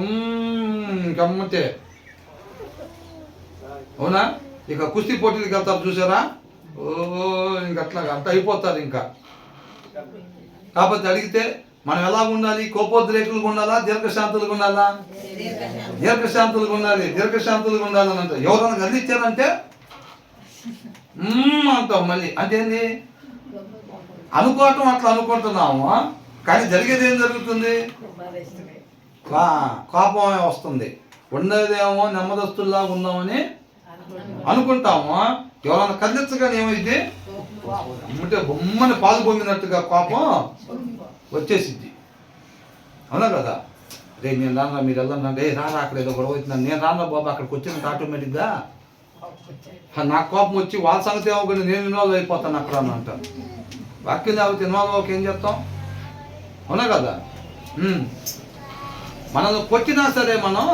ఇంకమ్మంటే. అవునా? ఇక కుస్తీ పోటీలకు వెళ్తారు చూసారా, ఇంకట్లాగా అంత అయిపోతారు ఇంకా. కాకపోతే అడిగితే మనం ఎలా ఉండాలి? కోపోద్రేకులుగా ఉండాలా దీర్ఘశాంతులుగా ఉండాలా? దీర్ఘశాంతులుగా ఉండాలని అంటారు. ఎవరైనా గదిలిచ్చారంటే అంటాం మళ్ళీ. అంటే ఏంది? అనుకోవటం అట్లా అనుకుంటున్నాము, కానీ జరిగేది ఏం జరుగుతుంది? కోపమే వస్తుంది. ఉండేదేమో నెమ్మదస్తుల్లా ఉందామని అనుకుంటాము, ఎవరైనా కదిలించగానే ఏమైంది? అంటే బొమ్మని పాలు పొంగినట్టుగా కోపం వచ్చేసిద్ది. అవునా కదా? రే నేను రానా, మీరు వెళ్ళండి, రారా అక్కడ ఏదో గొడవ అవుతున్నాను, నేను రానా బాబు, అక్కడికి వచ్చినంత ఆటోమేటిక్గా నాకు కోపం వచ్చి వాళ్ళ సంగతి ఏమో కానీ నేను ఇన్వాల్వ్ అయిపోతాను అక్కడ అని అంటాను. వాక్యం లేకపోతే ఇన్వాల్వ్ అవ్వక ఏం చెప్తాం? అవునా కదా? మనల్ని కొట్టినా సరే మనం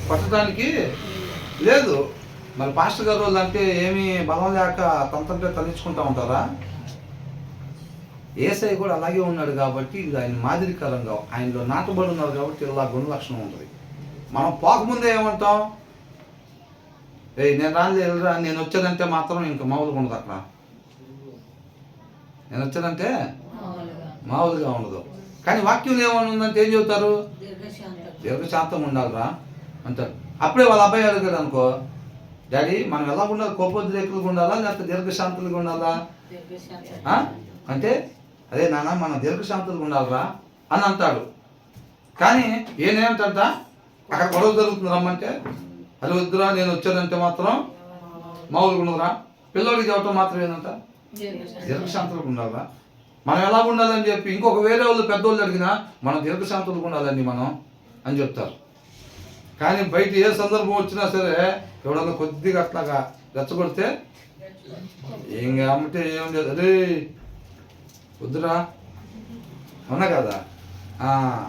కొట్టడానికి లేదు. మరి పాస్టర్ గారు వాళ్ళు అంటే ఏమీ బలం లేక తంతంటే తలించుకుంటూ ఉంటారా? యేసయ్య కూడా అలాగే ఉన్నాడు కాబట్టి ఇది ఆయన మాదిరికరంగా ఆయనలో నాటబడి ఉన్నారు కాబట్టి ఇలా గుణలక్షణం ఉంటుంది. మనం పోకముందే ఏమంటాం? నేను వెళ్ళరా, నేను వచ్చానంటే మాత్రం ఇంకా మామూలుగా ఉండదు. అక్కడ నేను వచ్చానంటే మామూలుగా ఉండదు. కానీ వాక్యం ఏమన్నా ఉందంటే ఏం చెబుతారు? దీర్ఘశాంతం ఉండాలిరా అంటారు. అప్పుడే వాళ్ళ అబ్బాయి అడిగాడు అనుకో, డాడీ మనం ఎలా ఉండాలి? కోపోద్రేకులుగా ఉండాలా లేకపోతే దీర్ఘశాంతులుగా ఉండాలా అంటే, అదే నాన్న మనం దీర్ఘశాంతులుగా ఉండాలిరా అని అంటాడు. కానీ ఏనేంటంట అక్కడ గొడవ జరుగుతుంది రమ్మంటే, అది వద్దురా నేను వచ్చానంటే మాత్రం మామూలుగా ఉండదురా. పిల్లోడికి చెప్పటం మాత్రం ఏంటంట? దీర్ఘశాంతులుగా ఉండాలా. మనం ఎలా ఉండాలని చెప్పి ఇంకొక వేరే వాళ్ళు పెద్దోళ్ళు అడిగినా మనం దీర్ఘశాంతులుగా ఉండాలండి మనం అని చెప్తారు. కానీ బయట ఏ సందర్భం వచ్చినా సరే ఎవడన్నా కొద్దిగా అట్లాగా రెచ్చగొడితే ఇంకా అమ్మితే ఏం లేదు, అదే వద్దురా. అవునా కదా?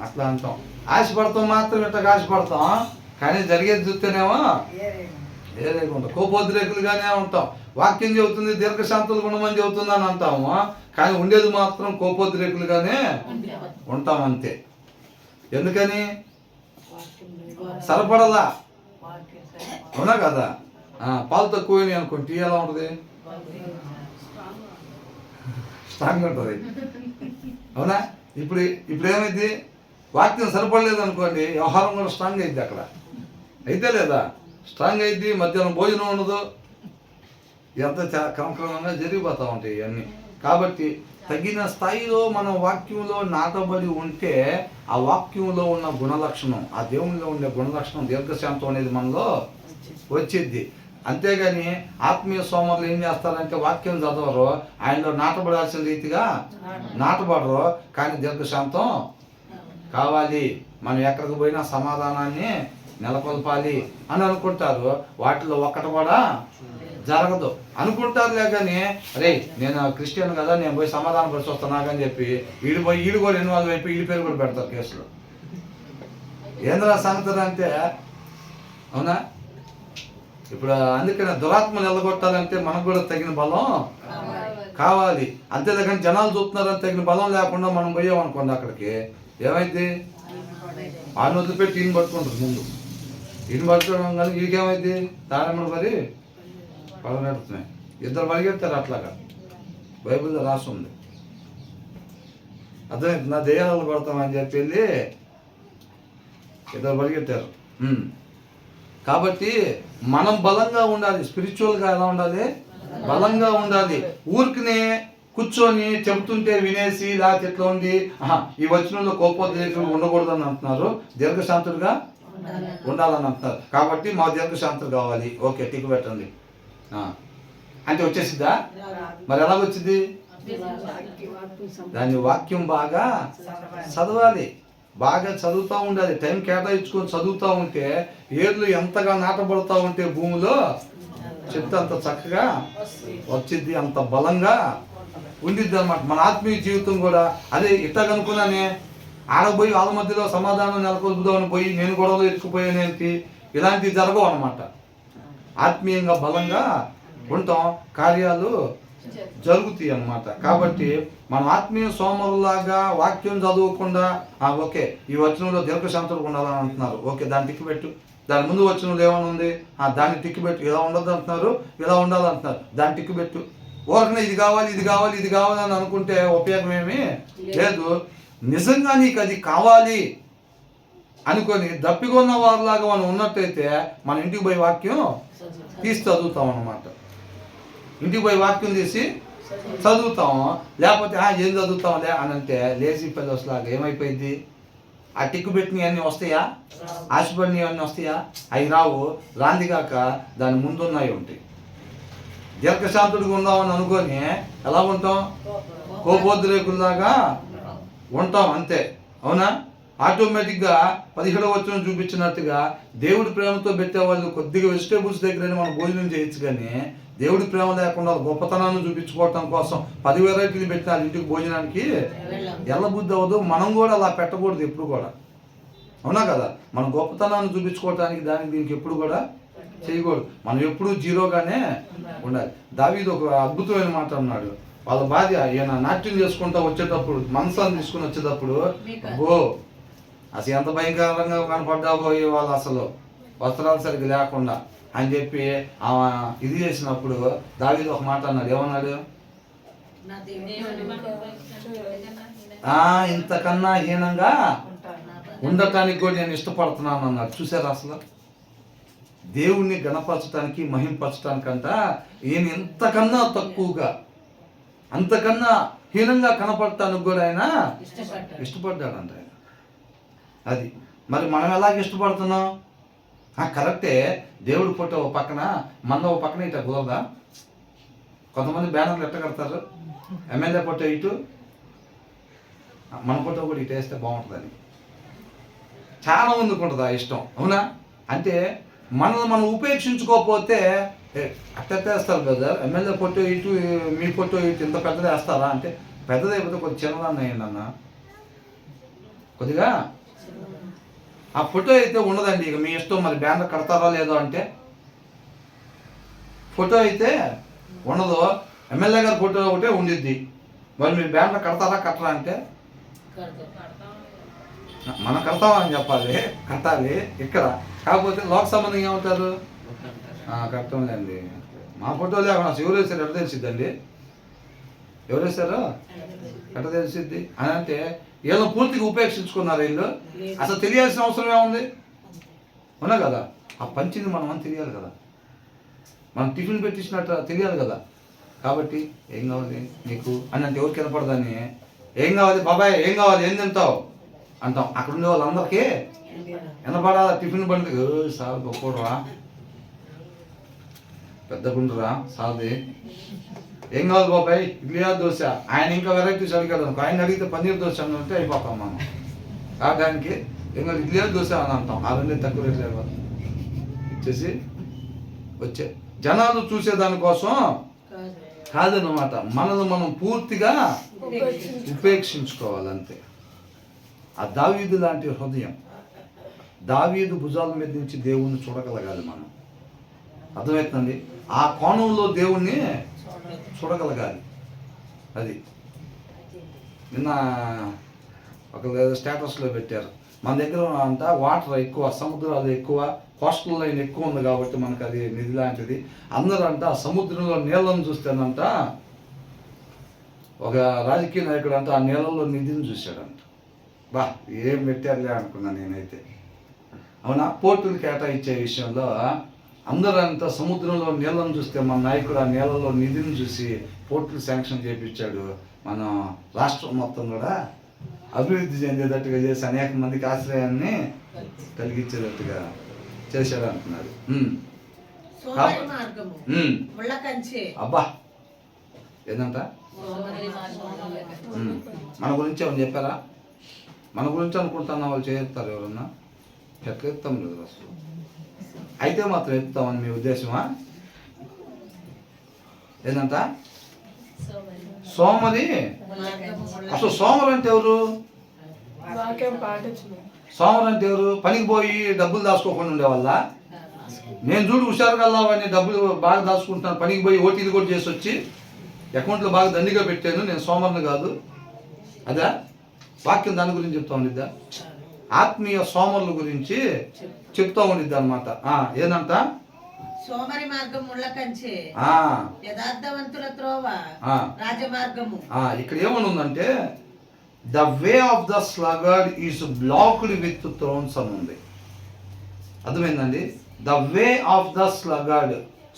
అట్లా అంటాం. ఆశపడతాం మాత్రం ఇట్లా ఆశపడతాం, కానీ జరిగేది చూస్తేనేమో వేరే ఉంటాం. కోపోద్రేకులుగానే ఉంటాం. వాక్యం చెబుతుంది దీర్ఘశాంతులు గుణమని చెబుతుంది అని అంటాము, కానీ ఉండేది మాత్రం కోపోద్రేకులుగానే ఉంటాం అంతే. ఎందుకని? సరిపడలా. అవునా కదా? పాలు తక్కువని అనుకోండి, టీ ఎలా ఉంటుంది? స్ట్రాంగ్ ఉంటుంది. అవునా? ఇప్పుడు ఏమైంది? వాక్యం సరిపడలేదు అనుకోండి, వ్యవహారం కూడా స్ట్రాంగ్ అయింది. అక్కడ అయితే లేదా? స్ట్రాంగ్ అయింది. మధ్యాహ్నం భోజనం ఉండదు. ఇదంతా క్రమక్రమంగా జరిగిపోతూ ఉంటాయి ఇవన్నీ. కాబట్టి తగిన స్థాయిలో మనం వాక్యంలో నాటబడి ఉంటే ఆ వాక్యంలో ఉన్న గుణలక్షణం, ఆ దేవునిలో ఉండే గుణలక్షణం దీర్ఘశాంతం అనేది మనలో వచ్చిద్ది. అంతేగాని ఆత్మీయ సోమరులు ఏం చేస్తారంటే వాక్యం చదవరు, ఆయనలో నాటబడాల్సిన రీతిగా నాటబడరు, కానీ దీర్ఘశాంతం కావాలి, మనం ఎక్కడికి పోయినా సమాధానాన్ని నెలకొల్పాలి అని అనుకుంటారు. వాటిలో ఒక్కటి కూడా జరగదు. అనుకుంటారులే కానీ, అరే నేను క్రిస్టియన్ కదా, నేను పోయి సమాధానం పరిచి వస్తున్నా అని చెప్పి వీడు కూడా ఇన్వాల్వ్ అయిపోయి వీడి పేరు కూడా పెడతారు కేసులో. ఏంద్రా సంగతి అంటే, అవునా? ఇప్పుడు అందుకనే దురాత్మను నిలగొట్టాలంటే మనకు కూడా తగిన బలం కావాలి. అంతేలేకని జనాలు చూస్తున్నారని తగిన బలం లేకుండా మనం పోయామనుకోండి అక్కడికి, ఏమైంది? ఆయన వదిలిపెట్టి ఈయన పట్టుకుంటారు ముందు. ఈయన పట్టుకోవడం కానీ వీడికేమైంది? దానమ్మడు మరి పడగెడుతున్నాయి. ఇద్దరు పరిగెడతారు అట్లాగా, బైబిల్లో రాసి ఉంది. అదే నా దేహాలు కొడతామని చెప్పి వెళ్ళి ఇద్దరు పరిగెత్తారు. కాబట్టి మనం బలంగా ఉండాలి. స్పిరిచువల్గా ఎలా ఉండాలి? బలంగా ఉండాలి. ఊరికినే కూర్చొని చెబుతుంటే వినేసి లేకపోతే ఎట్లా ఉంది, ఈ వచనంలో కోపోద్రేకులు ఉండకూడదని అంటున్నారు, దీర్ఘశాంతుడుగా ఉండాలని అంటున్నారు. కాబట్టి మా దీర్ఘశాంతుడు కావాలి. ఓకే, టిక్ పెట్టండి అంటే వచ్చేసిద్దా? మరి ఎలాగొచ్చింది? దాని వాక్యం బాగా చదవాలి, బాగా చదువుతూ ఉండాలి. టైం కేటాయించుకొని చదువుతూ ఉంటే ఏర్లు ఎంతగా నాటబడుతూ ఉంటే భూమిలో చెత్త అంత చక్కగా వచ్చింది, అంత బలంగా ఉండిద్ది అన్నమాట. మన ఆత్మీయ జీవితం కూడా అదే. ఇట్టగనుకున్నానే ఆడపోయి వాళ్ళ మధ్యలో సమాధానం నెలకొల్పుదామని పోయి నేను గొడవలు ఎత్తుకుపోయానేంటి, ఇలాంటివి జరగవు అన్నమాట. ఆత్మీయంగా బలంగా ఉంటాం, కార్యాలు జరుగుతాయి అన్నమాట. కాబట్టి మనం ఆత్మీయ సోమరులాగా వాక్యం చదవకుండా ఓకే ఈ వచనంలో దీర్ఘశాంతుడు ఉండాలని అంటున్నారు, ఓకే దాన్ని టిక్కు పెట్టు. దాని ముందు వచనంలో ఏమైనా ఉంది, దాన్ని టిక్కు పెట్టు. ఇలా ఉండదు అంటున్నారు, ఇలా ఉండాలంటున్నారు, దాన్ని టిక్కు పెట్టు. ఊరకనే ఇది కావాలి ఇది కావాలి ఇది కావాలని అనుకుంటే ఉపయోగం ఏమీ లేదు. నిజంగా నీకు అది కావాలి అనుకొని దప్పికొన్న వారిలాగా మనం ఉన్నట్టయితే మన ఇంటికి పోయి వాక్యం తీసి చదువుతాం అన్నమాట. ఇంటికి పోయి వాక్యం తీసి చదువుతాం. లేకపోతే ఏం చదువుతాంలే అని అంటే లేజీ ఫెలోస్ లాగా ఏమైపోయింది? ఆ టిక్కు పెట్టినవి అన్నీ వస్తాయా? ఆశపడినవి అన్నీ వస్తాయా? అవి రావు. రాందిగాక దాని ముందున్నవి ఉంటాయి. దీర్ఘశాంతుడిగా ఉందామని అనుకొని ఎలా ఉంటాం? కోపోద్రేకుల్లాగా ఉంటాం అంతే, అవునా? ఆటోమేటిక్గా 17వ వచనం చూపించినట్టుగా దేవుడి ప్రేమతో పెట్టేవాళ్ళు కొద్దిగా వెజిటేబుల్స్ దగ్గర మనం భోజనం చేయొచ్చు, కానీ దేవుడి ప్రేమ లేకుండా గొప్పతనాన్ని చూపించుకోవటం కోసం 10 వెరైటీలు పెట్టిన ఇంటికి భోజనానికి ఎల్లబుద్ధి అవ్వదు. మనం కూడా అలా పెట్టకూడదు ఎప్పుడు కూడా, అవునా కదా? మన గొప్పతనాన్ని చూపించుకోవటానికి దానికి దీనికి ఎప్పుడు కూడా చేయకూడదు. మనం ఎప్పుడు జీరోగానే ఉండాలి. దావీదు ఒక అద్భుతమైన మాట అన్నాడు. వాళ్ళ భార్య ఈయన నాట్యం చేసుకుంటూ వచ్చేటప్పుడు మనసాన్ని తీసుకుని వచ్చేటప్పుడు అసలు ఎంత భయంకరంగా కనపడ్డావో వాళ్ళు, అసలు వస్త్రాలు సరిగ్గా లేకుండా అని చెప్పి ఆమె ఇది చేసినప్పుడు దావీదు ఒక మాట అన్నాడు. ఏమన్నాడు? ఇంతకన్నా హీనంగా ఉండటానికి కూడా నేను ఇష్టపడుతున్నాను అన్నాడు. చూసారు? అసలు దేవుణ్ణి గణపరచడానికి మహింపరచడానికంట ఈయన ఇంతకన్నా తక్కువగా అంతకన్నా హీనంగా కనపడటానికి కూడా ఆయన ఇష్టపడ్డాడంట. అది మరి మనం ఎలాగ ఇష్టపడుతున్నాం? కరెక్టే, దేవుడి ఫోటో ఒక పక్కన మన ఒక పక్కన ఇట్లా కుదరదా? కొంతమంది బ్యానర్లు ఎట్ట కడతారు, ఎమ్మెల్యే ఫోటో ఇటు, మన ఫోటో కూడా ఇటు వేస్తే బాగుంటుందని చాలా మందికి ఉంటుంది ఆ ఇష్టం, అవునా? అంటే మనల్ని మనం ఉపేక్షించుకోకపోతే అట్టేస్తారు కదా, ఎమ్మెల్యే ఫోటో ఇటు మీ ఫోటో ఇటు ఇంత పెద్దది వేస్తారా అంటే, పెద్దది అయిపోతే కొద్దిగా చిన్నదాన్ని అయ్యండి అన్న, కొద్దిగా ఆ ఫోటో అయితే ఉండదండి. ఇక మీ ఇష్టం, మరి బ్యానర్ కడతారా లేదో అంటే ఫోటో అయితే ఉండదు. ఎమ్మెల్యే గారి ఫోటో ఒకటే ఉండిద్ది. మరి మీరు బ్యానర్ కడతారా కట్టరా అంటే మనం కడతామని చెప్పాలి, కట్టాలి ఇక్కడ. కాకపోతే లోక సంబంధంగా ఏమంటారు? కట్టంలేండి, మా ఫోటో లేకుండా ఎవరు వేసారు ఎట్ట తెలిసిద్దండి, ఎవరు వేసారో ఎట్ట తెలిసిద్ది అని అంటే వీళ్ళు పూర్తిగా ఉపేక్షించుకున్నారు. వీళ్ళు అసలు తెలియాల్సిన అవసరం ఏముంది, అవునా కదా? ఆ పంచింది మనం అని తెలియాలి కదా, మనం టిఫిన్ పెట్టించినట్టు తెలియాలి కదా. కాబట్టి ఏం కావాలి నీకు అని అంటే ఎవరికి వినపడదని, ఏం కావాలి బాబాయ్, ఏం కావాలి, ఏం తింటావు అంటాం. అక్కడ ఉండే వాళ్ళందరికీ వినపడాలి. టిఫిన్ బండి సార్ గొప్పరా, పెద్ద గుండురా సార్ది, ఏం కావాలి బాబాయ్, ఇడ్లీయా దోశ. ఆయన ఇంకా వెరైటీస్ అడిగాడు అనుకో, ఆయన అడిగితే పన్నీర్ దోశ అని అంటే అయిపోతాం మనం. కావడానికి ఏం కావాలి, ఇడ్లీయా దోశ అని అంటాం. ఆ రెండే తక్కువ రేట్లు అయిపోతాం ఇచ్చేసి వచ్చే. జనాలు చూసేదానికోసం కాదన్నమాట, మనల్ని మనం పూర్తిగా ఉపేక్షించుకోవాలంతే. ఆ దావీదు లాంటి హృదయం దావీదు భుజాల మీద నుంచి దేవుణ్ణి చూడగలగాలి మనం. అర్థమవుతుందండి? ఆ కోణంలో దేవుణ్ణి చూడగలగాలి. అది నిన్న ఒక స్టేటస్లో పెట్టారు, మన దగ్గర అంట వాటర్ ఎక్కువ, సముద్రాలు ఎక్కువ, కోస్టల్ లైన్ ఎక్కువ ఉంది కాబట్టి మనకు అది నిధి లాంటిది. అందరూ అంట సముద్రంలో నీళ్ళను చూస్తేనంట ఒక రాజకీయ నాయకుడు అంట ఆ నీళ్ళల్లో నిధిని చూశాడంట. బా ఏం పెట్టారులే అనుకున్నా నేనైతే. అవునా? పోర్టులు కేటాయించే విషయంలో అందరూ అంతా సముద్రంలో నీళ్ళను చూస్తే మన నాయకుడు ఆ నీళ్ళలో నిధిని చూసి పోర్టులు శాంక్షన్ చేయించాడు. మన రాష్ట్రం మొత్తం కూడా అభివృద్ధి చెందేటట్టుగా చేసి అనేక మందికి ఆశ్రయాన్ని కలిగించేటట్టుగా చేశాడు అంటున్నాడు. అబ్బా ఏంటంట మన గురించి ఏమని చెప్పారా? మన గురించి అనుకుంటున్నా వాళ్ళు చేస్తారు ఎవరన్నా? ఎట్లా ఎత్తాం లేదు అసలు. అయితే మాత్రం ఎత్తుతామని మీ ఉద్దేశమా? ఏంటంట సోమరి? అసలు సోమరు అంటే ఎవరు? సోమరు అంటే ఎవరు? పనికి పోయి డబ్బులు దాచుకోకుండా ఉండేవాళ్ళ? నేను చూడు హుషారుగా వాడిని డబ్బులు బాగా దాచుకుంటాను, పనికి పోయి ఓటీలు కూడా చేసి వచ్చి అకౌంట్లో బాగా దండిగా పెట్టాను, నేను సోమరుని కాదు. అదా వాక్యం దాని గురించి చెప్తా ఉండిద్దా? ఆత్మీయ సోమరుల గురించి చెప్తా ఉండిద్ది అనమాట. ఏందంట? సోమరి మార్గం ముళ్ళ కంచె, యథార్థవంతుల త్రోవ రాజమార్గము. ఇక్కడ ఏమని ఉందంటే the way of the sluggard is blocked with thorns అని ఉంది. అర్థమైందండి? The way of the sluggard,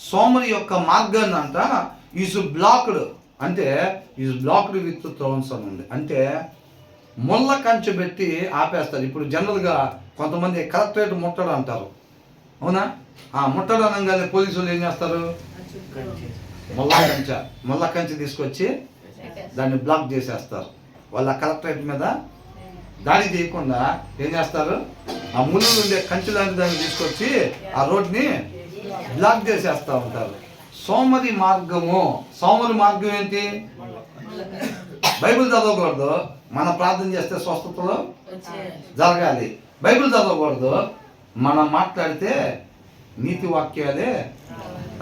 సోమరి యొక్క మార్గాన్ని అంట ఈజ్ బ్లాక్డ్, అంటే ఈజ్ బ్లాక్డ్ విత్ థ్రోన్స్ అని ఉంది. అంటే ముళ్ళ కంచె పెట్టి ఆపేస్తారు. ఇప్పుడు జనరల్గా కొంతమంది కలెక్టరేట్ ముట్టడు అంటారు, అవునా? ముట్టడు అనగానే పోలీసులు ఏం చేస్తారు? ముళ్ళ కంచె తీసుకొచ్చి దాన్ని బ్లాక్ చేసేస్తారు. వాళ్ళ కలెక్టరేట్ మీద దాడి చేయకుండా ఏం చేస్తారు? ఆ ముళ్ళు ఉండే కంచె లాంటి దాన్ని తీసుకొచ్చి ఆ రోడ్ని బ్లాక్ చేసేస్తూ ఉంటారు. సోమరి మార్గము, సోమరి మార్గం ఏంటి? బైబిల్ చదవకూడదు, మన ప్రార్థన చేస్తే స్వస్థతలో జరగాలి. బైబిల్ చదవకూడదు, మనం మాట్లాడితే నీతి వాక్యాలే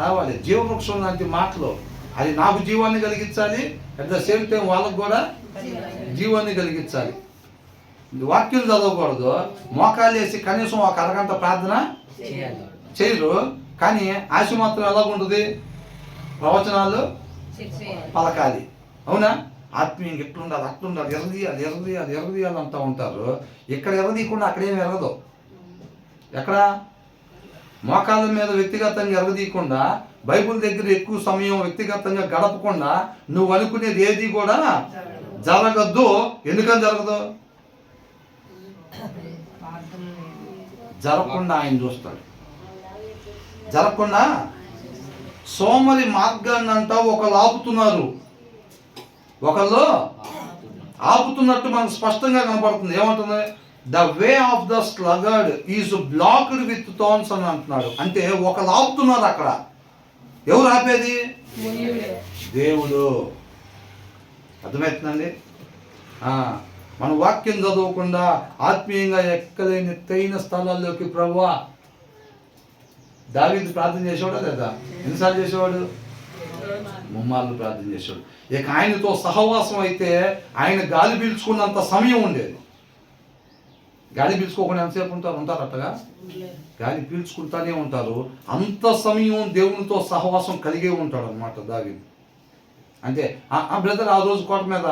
రావాలి. జీవవృక్షం లాంటి మాటలు, అది నాకు జీవాన్ని కలిగించాలి, అట్ ద సేమ్ టైం వాళ్ళకు కూడా జీవాన్ని కలిగించాలి. వాక్యం చదవకూడదు, మోకాలు వేసి కనీసం ఒక అరగంట ప్రార్థన చేయరు, కానీ ఆశ మాత్రం ఎలాగుంటుంది? ప్రవచనాలు పలకాలి, అవునా? ఆత్మీయంగా ఎట్లుండాలి, అట్లుండాలి, ఎరదీయాలి అంటూ ఉంటారు. ఇక్కడ ఎరదీయకుండా అక్కడేమి ఎరగదు. ఎక్కడ మోకాళ్ళ మీద వ్యక్తిగతంగా ఎరగదీయకుండా, బైబిల్ దగ్గర ఎక్కువ సమయం వ్యక్తిగతంగా గడపకుండా నువ్వు అనుకునేది ఏది కూడా జరగద్దు. ఎందుకని జరగదు? జరగకుండా ఆయన చూస్తాడు. జరగకుండా సోమరి మార్గాన్ని అంటా ఒకళ్ళు ఆపుతున్నారు, ఒకళ్ళు ఆపుతున్నట్టు మనకు స్పష్టంగా కనపడుతుంది. ఏమంటుంది? The way of the sluggard is blocked with thorns అని అంటున్నాడు. అంటే ఒకళ్ళు ఆపుతున్నారు అక్కడ. ఎవరు ఆపేది? దేవుడు. అర్థమవుతుందండి? మన వాక్యం చదవకుండా ఆత్మీయంగా ఎక్కలేని ఎత్తైన స్థలాల్లోకి ప్రభువా, దావీదు ప్రార్థన చేసేవాడా లేదా? ఎన్నిసార్లు చేసేవాడు? ముమ్మార్లు ప్రార్థన చేసేవాడు. ఇక ఆయనతో సహవాసం అయితే ఆయన గాలి పీల్చుకున్నంత సమయం ఉండేది. గాలి పీల్చుకోకుండా ఎంతసేపు ఉంటారు అట్టగా? గాలి పీల్చుకుంటానే ఉంటారు. అంత సమయం దేవునితో సహవాసం కలిగే ఉంటాడు అనమాట దావీదు. అంటే బ్రదర్ ఆ రోజు కోట మీద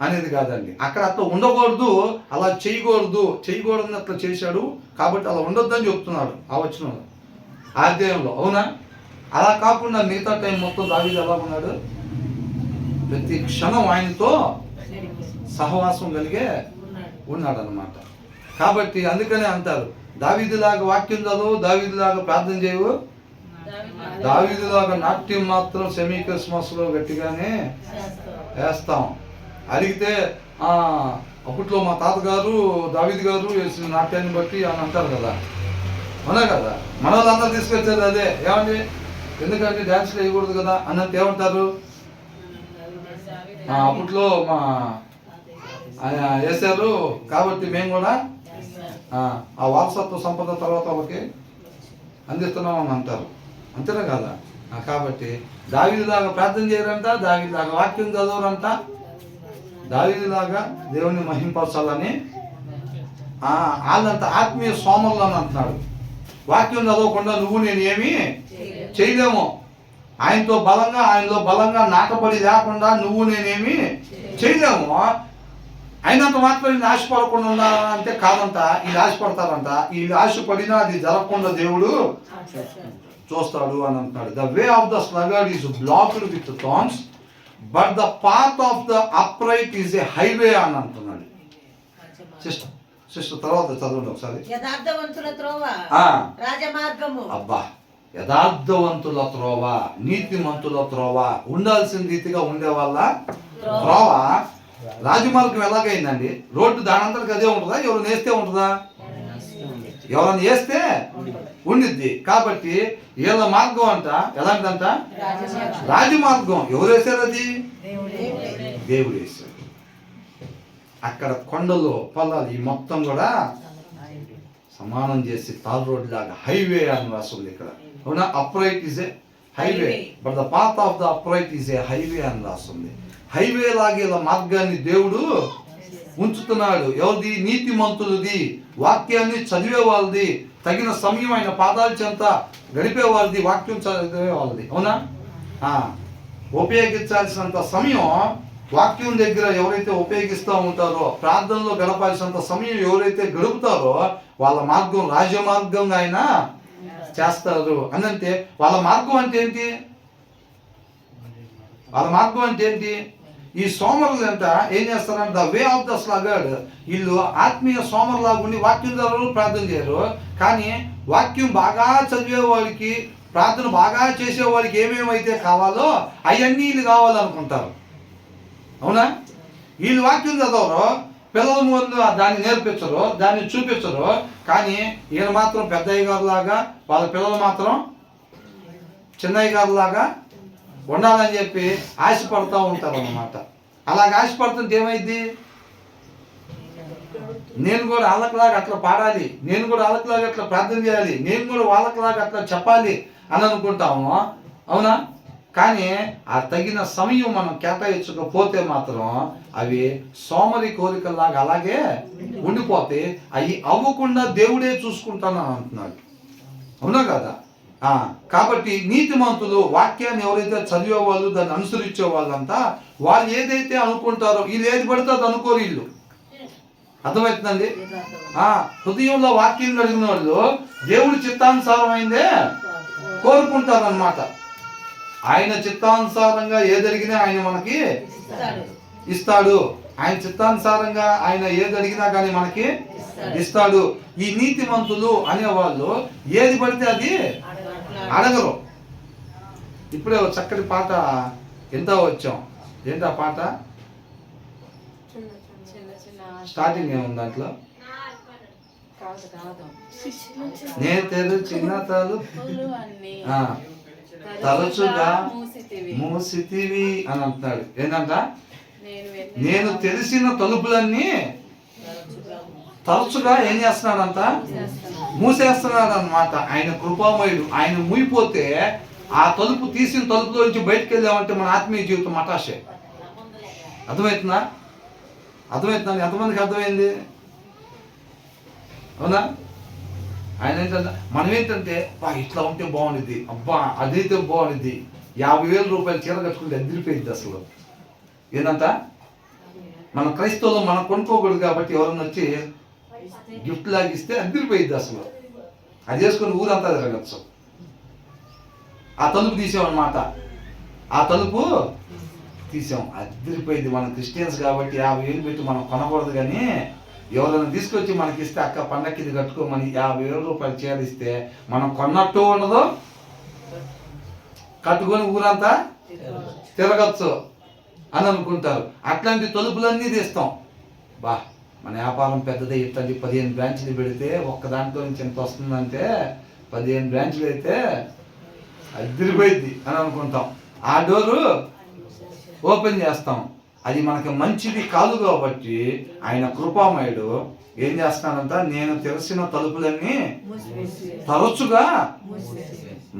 అనేది కాదండి. అక్కడ అట్లా ఉండకూడదు, అలా చేయకూడదని అట్లా చేశాడు కాబట్టి అలా ఉండొద్దని చెప్తున్నాడు ఆ వచనంలో, ఆ అధ్యాయంలో, అవునా? అలా కాకుండా మిగతా టైం మొత్తం దావీదు ఎలా ఉన్నాడు? ప్రతి క్షణం ఆయనతో సహవాసం కలిగే ఉన్నాడు అనమాట. కాబట్టి అందుకనే అంటారు, దావీదులాగా వాక్యం చదువు, దావీదులాగా ప్రార్థన చేయవు, దావీదులాగా నాట్యం మాత్రం సెమీ క్రిస్మస్లో గట్టిగానే వేస్తాం. అడిగితే అప్పట్లో మా తాతగారు దావీదు గారు వేసిన నాట్యాన్ని బట్టి అని అంటారు కదా, అవునా కదా? మన వాళ్ళందరూ తీసుకొచ్చేది అదే. ఏమండి, ఎందుకంటే డ్యాన్స్లు వేయకూడదు కదా అన్నట్టు ఏమంటారు? అప్పట్లో మా వేశారు కాబట్టి మేము కూడా ఆ వారసత్వ సంపద తర్వాత వాళ్ళకి అందిస్తున్నాం అని అంటారు. అంతేనా కదా? కాబట్టి దావీదులాగా ప్రార్థన చేయరంట, దావీదులాగా వాక్యం చదవరంట, దావీదులాగా దేవుని మహింపరచాలని వాళ్ళంత ఆత్మీయ సోమరులు అని అంటున్నాడు. వాక్యం చదవకుండా నువ్వు నేను ఏమీ చేయలేము. ఆయనలో బలంగా నాటబడి లేకుండా నువ్వు నేనేమి చేయలేము. అయినంత మాత్రం వీళ్ళు ఆశపడకుండా ఉండాలంటే కాదంట, వీళ్ళు ఆశపడతారంట. వీళ్ళు ఆశపడినా అది జరగకుండా దేవుడు చూస్తాడు అని అంటున్నాడు. The way of the sluggard is blocked with thorns but the path of the upright is a highway అని అంటున్నాడు. సిస్టర్ తర్వాత చదవండి ఒకసారి. యథార్థవంతుల త్రోవ రాజమార్గము. అబ్బా, యథార్థవంతుల త్రోవ, నీతిమంతుల త్రోవ, ఉండాల్సిన రీతిగా ఉండే వాళ్ళ త్రోవ రాజమార్గం ఎలాగైందండి? రోడ్డు దానంతరికి అదే ఉంటుందా? ఎవరైనా వేస్తే ఉంటుందా? ఎవరైనా వేస్తే ఉండిద్ది. కాబట్టి వీళ్ళ మార్గం అంట ఎలాంటిదంట? రాజమార్గం. ఎవరు వేశారు అది? దేవుడు వేశాడు. అక్కడ కొండలు పొలాలు ఈ మొత్తం కూడా సమానం చేసి తార్ రోడ్ లాగా హైవే అని రాస్తుంది ఇక్కడ. అవునా? Upright is a highway but the path of the upright is a highway అని రాస్తుంది. హైవే లాగే మార్గాన్ని దేవుడు ఉంచుతున్నాడు. ఎవరిది? నీతిమంతులది, వాక్యాన్ని చదివే వాళ్ళది, తగిన సమయం ఆయన పాదాల చెంత గడిపే వాళ్ళది, వాక్యం చదివే వాళ్ళది. అవునా? ఉపయోగించాల్సినంత సమయం వాక్యం దగ్గర ఎవరైతే ఉపయోగిస్తూ ఉంటారో, ప్రార్థనలో గడపాల్సినంత సమయం ఎవరైతే గడుపుతారో వాళ్ళ మార్గం రాజమార్గంగా ఆయన చేస్తారు. అనంటే వాళ్ళ మార్గం అంటే ఏంటి? వాళ్ళ మార్గం అంటే ఏంటి? ఈ సోమరులు అంట ఏం చేస్తారంటే ద వే ఆఫ్ ద స్లగర్డ్. వీళ్ళు ఆత్మీయ సోమరులాగా ఉండి వాక్యం చదవరు, ప్రార్థన చేయరు. కానీ వాక్యం బాగా చదివేవాడికి, ప్రార్థన బాగా చేసేవాడికి ఏమేమైతే కావాలో అవన్నీ వీళ్ళు కావాలనుకుంటారు. అవునా? వీళ్ళు వాక్యం చదవరు, పిల్లల ముందు దాన్ని నేర్పించరు, దాన్ని చూపించరు. కానీ ఈయన మాత్రం పెద్దయ్య గారు లాగా, వాళ్ళ పిల్లలు మాత్రం చిన్నయ్య గారు లాగా ఉండాలని చెప్పి ఆశపడుతూ ఉంటారు అన్నమాట. అలాగ ఆశపడుతుంటే ఏమైంది? నేను కూడా వాళ్ళకిలాగా అట్లా పాడాలి, నేను కూడా వాళ్ళకిలాగా అట్లా ప్రార్థన చేయాలి, నేను కూడా వాళ్ళకిలాగా అట్లా చెప్పాలి అని అనుకుంటాము. అవునా? కానీ ఆ తగిన సమయం మనం కేటాయించకపోతే మాత్రం అవి సోమరి కోరికల్లాగా అలాగే ఉండిపోతే అవి అవ్వకుండా దేవుడే చూసుకుంటానని అంటున్నాడు. అవునా కదా? కాబట్టి నీతిమంతులు, వాక్యాన్ని ఎవరైతే చదివే వాళ్ళు, దాన్ని అనుసరించే వాళ్ళంతా వాళ్ళు ఏదైతే అనుకుంటారో, వీళ్ళు ఏది పడితే అది అనుకోరు. వీళ్ళు అర్థమవుతుందండి? హృదయంలో వాక్యం కలిగిన వాళ్ళు దేవుడి చిత్తానుసారమైందే కోరుకుంటారన్నమాట. ఆయన చిత్తానుసారంగా ఏదడిగినా ఆయన మనకి ఇస్తాడు. ఆయన చిత్తానుసారంగా ఆయన ఏదడిగినా కానీ మనకి ఇస్తాడు. ఈ నీతిమంతులు అనేవాళ్ళు ఏది పడితే అది అడగరు. ఇప్పుడే చక్కటి పాట ఎంత వచ్చాం. ఏంటా పాట? స్టార్టింగ్ ఏముంది దాంట్లో? నేను చిన్న తరచుగా మూసితివి అని అంటున్నాడు. ఏంటంట? నేను తెలిసిన తలుపులన్నీ తరచుగా ఏం చేస్తున్నాడంట? మూసేస్తున్నాడు అన్నమాట. ఆయన కృపామయుడు. ఆయన మూయిపోతే ఆ తలుపు తీసిన తలుపులో నుంచి బయటకు వెళ్ళామంటే మన ఆత్మీయ జీవితం మటాషే. అర్థమవుతుందా? ఎంతమందికి అర్థమైంది? అవునా? ఆయన ఏంటంటే మనం ఏంటంటే ఇట్లా ఉంటే బాగుండిద్ది, అబ్బా అదైతే బాగుండిద్ది, 50,000 రూపాయలు చీర కట్టుకుంటే అదిరిపోయింది. అసలు ఏంటంట? మన క్రైస్తవులు మనం కొనుక్కోకూడదు కాబట్టి ఎవరన్నా వచ్చి గిఫ్ట్ లాగిస్తే అదిరిపోయింది. అసలు అది చేసుకుని ఊరంతా తిరగచ్చు. ఆ తలుపు తీసామన్నమాట. ఆ తలుపు తీసాం, అదిరిపోయింది. మనం క్రిస్టియన్స్ కాబట్టి 50,000 పెట్టి మనం కొనకూడదు. కానీ ఎవరైనా తీసుకొచ్చి మనకి ఇస్తే అక్క పండక్కి ఇది కట్టుకోమని 50,000 రూపాయలు చేరిస్తే మనం కొన్నట్టు ఉండదు, కట్టుకొని ఊరంతా తిరగచ్చు అని అనుకుంటారు. అట్లాంటి తలుపులన్నీ తీస్తాం. మన వ్యాపారం పెద్దదే. ఇట్లాంటి 15 బ్రాంచ్లు పెడితే ఒక్క దాంట్లో నుంచి ఎంత వస్తుందంటే 15 బ్రాంచ్లు అయితే అదిరిపోయింది అని అనుకుంటాం. ఆ డోరు ఓపెన్ చేస్తాం. అది మనకి మంచిది కాదు కాబట్టి ఆయన కృపామయుడు ఏం చేస్తానంట, నేను తెరిచిన తలుపులన్నీ తరచుగా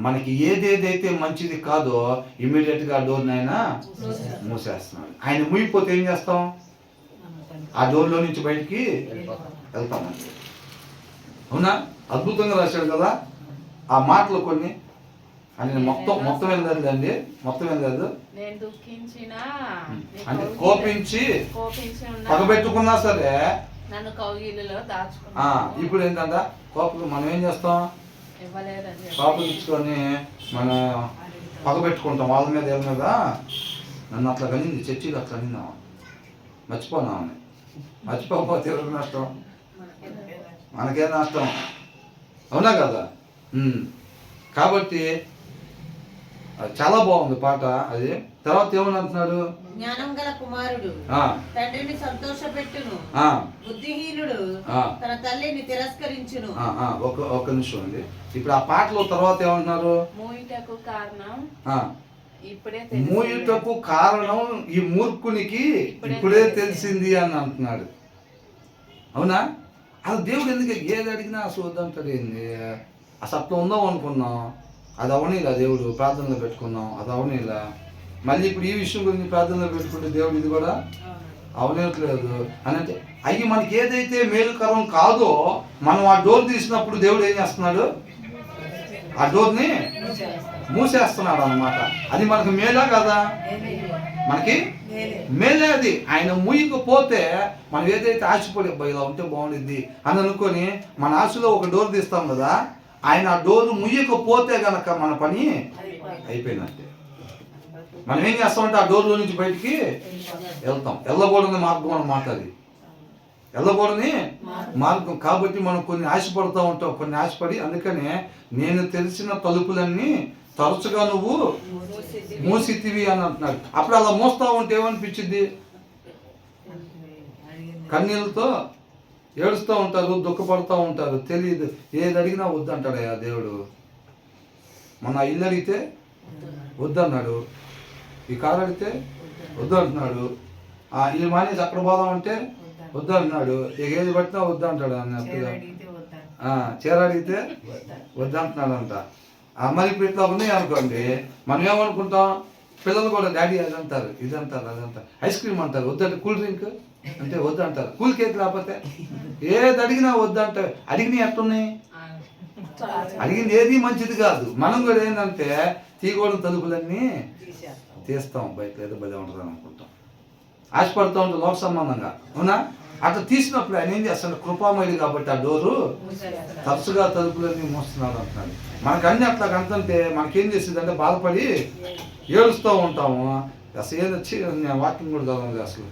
మనకి ఏదేదైతే మంచిది కాదో ఇమీడియట్గా డోర్ని ఆయన మూసేస్తున్నాడు. ఆయన మూయిపోతే ఏం చేస్తాం, ఆ డోర్లో నుంచి బయటికి వెళ్తామండి. అవునా? అద్భుతంగా రాశాడు కదా ఆ మాటలు కొన్ని. అని మొత్తం వెళ్ళదండి, మొత్తం వెళ్ళదు. అంటే కోపించి పగబెట్టుకున్నా సరే నన్ను కౌగిలిలో దాచుకున్నా. ఇప్పుడు ఏంటంటే కోపం మనం ఏం చేస్తాం, కోపం ఇచ్చుకొని మనం పగబెట్టుకుంటాం వాళ్ళ మీద ఏళ్ళ మీద. నన్ను అట్లా కలిగింది, చర్చిలో అట్లా అనిందాం, మర్చిపోనామని. మర్చిపోకపోతే ఎవరికి నష్టం, మనకే నష్టం. అవునా కదా? కాబట్టి చాలా బాగుంది పాట అది. తర్వాత ఏమని అంటున్నాడు, జ్ఞానం గల కుమారుడు తండ్రిని సంతోషపెట్టును, బుద్ధిహీనుడు తన తల్లిని తిరస్కరించును. ఒక నిమిషం అండి. ఇప్పుడు ఆ పాటలో తర్వాత ఏమంటున్నారు, మూయుటకు కారణం ఈ మూర్ఖునికి ఇప్పుడే తెలిసింది అని అంటున్నాడు. అవునా? అది దేవుడు ఎందుకు ఏది అడిగినా చూద్దాంటాడు ఏంది, అసలు అట్లా ఉందాం అనుకున్నాం, అది అవనీలా, దేవుడు ప్రార్థనలో పెట్టుకున్నాం, అది అవనీలా. మళ్ళీ ఇప్పుడు ఈ విషయం గురించి ప్రార్థనలో పెట్టుకుంటే దేవుడు ఇది కూడా అవనేట్లేదు అని అంటే, అయ్యి మనకి ఏదైతే మేలుకరం కాదో మనం ఆ డోర్ తీసినప్పుడు దేవుడు ఏం చేస్తున్నాడు, ఆ డోర్ని మూసేస్తున్నాడు అన్నమాట. అది మనకు మేలా కదా, మనకి మేలే అది. ఆయన మూయకపోతే మనం ఏదైతే ఆశపడి ఇలా ఉంటే బాగుండిద్ది అని అనుకొని మన ఆశలో ఒక డోర్ తీస్తాం కదా, ఆయన ఆ డోర్ ముయ్యకపోతే గనక మన పని అయిపోయినట్టే. మనం ఏం చేస్తామంటే ఆ డోర్లో నుంచి బయటికి వెళ్తాం. వెళ్ళకూడని మార్గం అన్నమాట అది, వెళ్ళకూడని మార్గం. కాబట్టి మనం కొన్ని ఆశపడుతూ ఉంటాం, కొన్ని ఆశపడి. అందుకనే నేను తెలిసిన తలుపులన్నీ తరచుగా నువ్వు మూసితివి అని అంటున్నాడు. అప్పుడు అలా మోస్తా ఉంటే ఏమనిపించింది, కన్నీళ్ళతో ఏడుస్తూ ఉంటారు, దుఃఖపడుతూ ఉంటారు. తెలియదు, ఏది అడిగినా వద్దంటాడయ్యా దేవుడు. మన ఇల్లు అడిగితే వద్దన్నాడు, ఈ కారు అడిగితే వద్దు అంటున్నాడు, ఇల్లు మానేసి అక్కడ పోదామంటే వద్దు అంటున్నాడు, ఇక ఏది పట్టినా వద్దు అంటాడు అన్నట్టుగా. చీర అడిగితే వద్దంటున్నాడు అంట. మరి ఇప్పుడు ఇట్లా ఉన్నాయి అనుకోండి, మనం ఏమనుకుంటాం, పిల్లలు కూడా డాడీ అది అంటారు, ఇది అంటారు, అది అంటారు. ఐస్ క్రీమ్ అంటారు, వద్దంటే కూల్ డ్రింక్ అంటే వద్దు అంటారు, కూల్ కేక్ లేకపోతే ఏది అడిగినా వద్దు అంటారు. అడిగినవి ఎట్టున్నాయి, అడిగింది ఏది మంచిది కాదు. మనం కూడా ఏంటంటే తీగోడు తలుపులన్నీ తీస్తాం, బయట ఏదో బలి ఉంటుంది అనుకుంటాం, ఆశపడుతూ ఉంటాం లోక సంబంధంగా. అవునా? అట్లా తీసినప్పుడు ఆయన ఏం చేస్తాడు, కృపామయుడు కాబట్టి ఆ డోరు తరచుగా తలుపులన్నీ మోస్తున్నాడు అంటున్నాడు. మనకు అన్ని అట్లా కంటే మనకేం చేసేది అంటే బాధపడి ఏడుస్తూ ఉంటాము. అసలు ఏదొచ్చి నేను వాకింగ్ కూడా చదవాలి, అసలు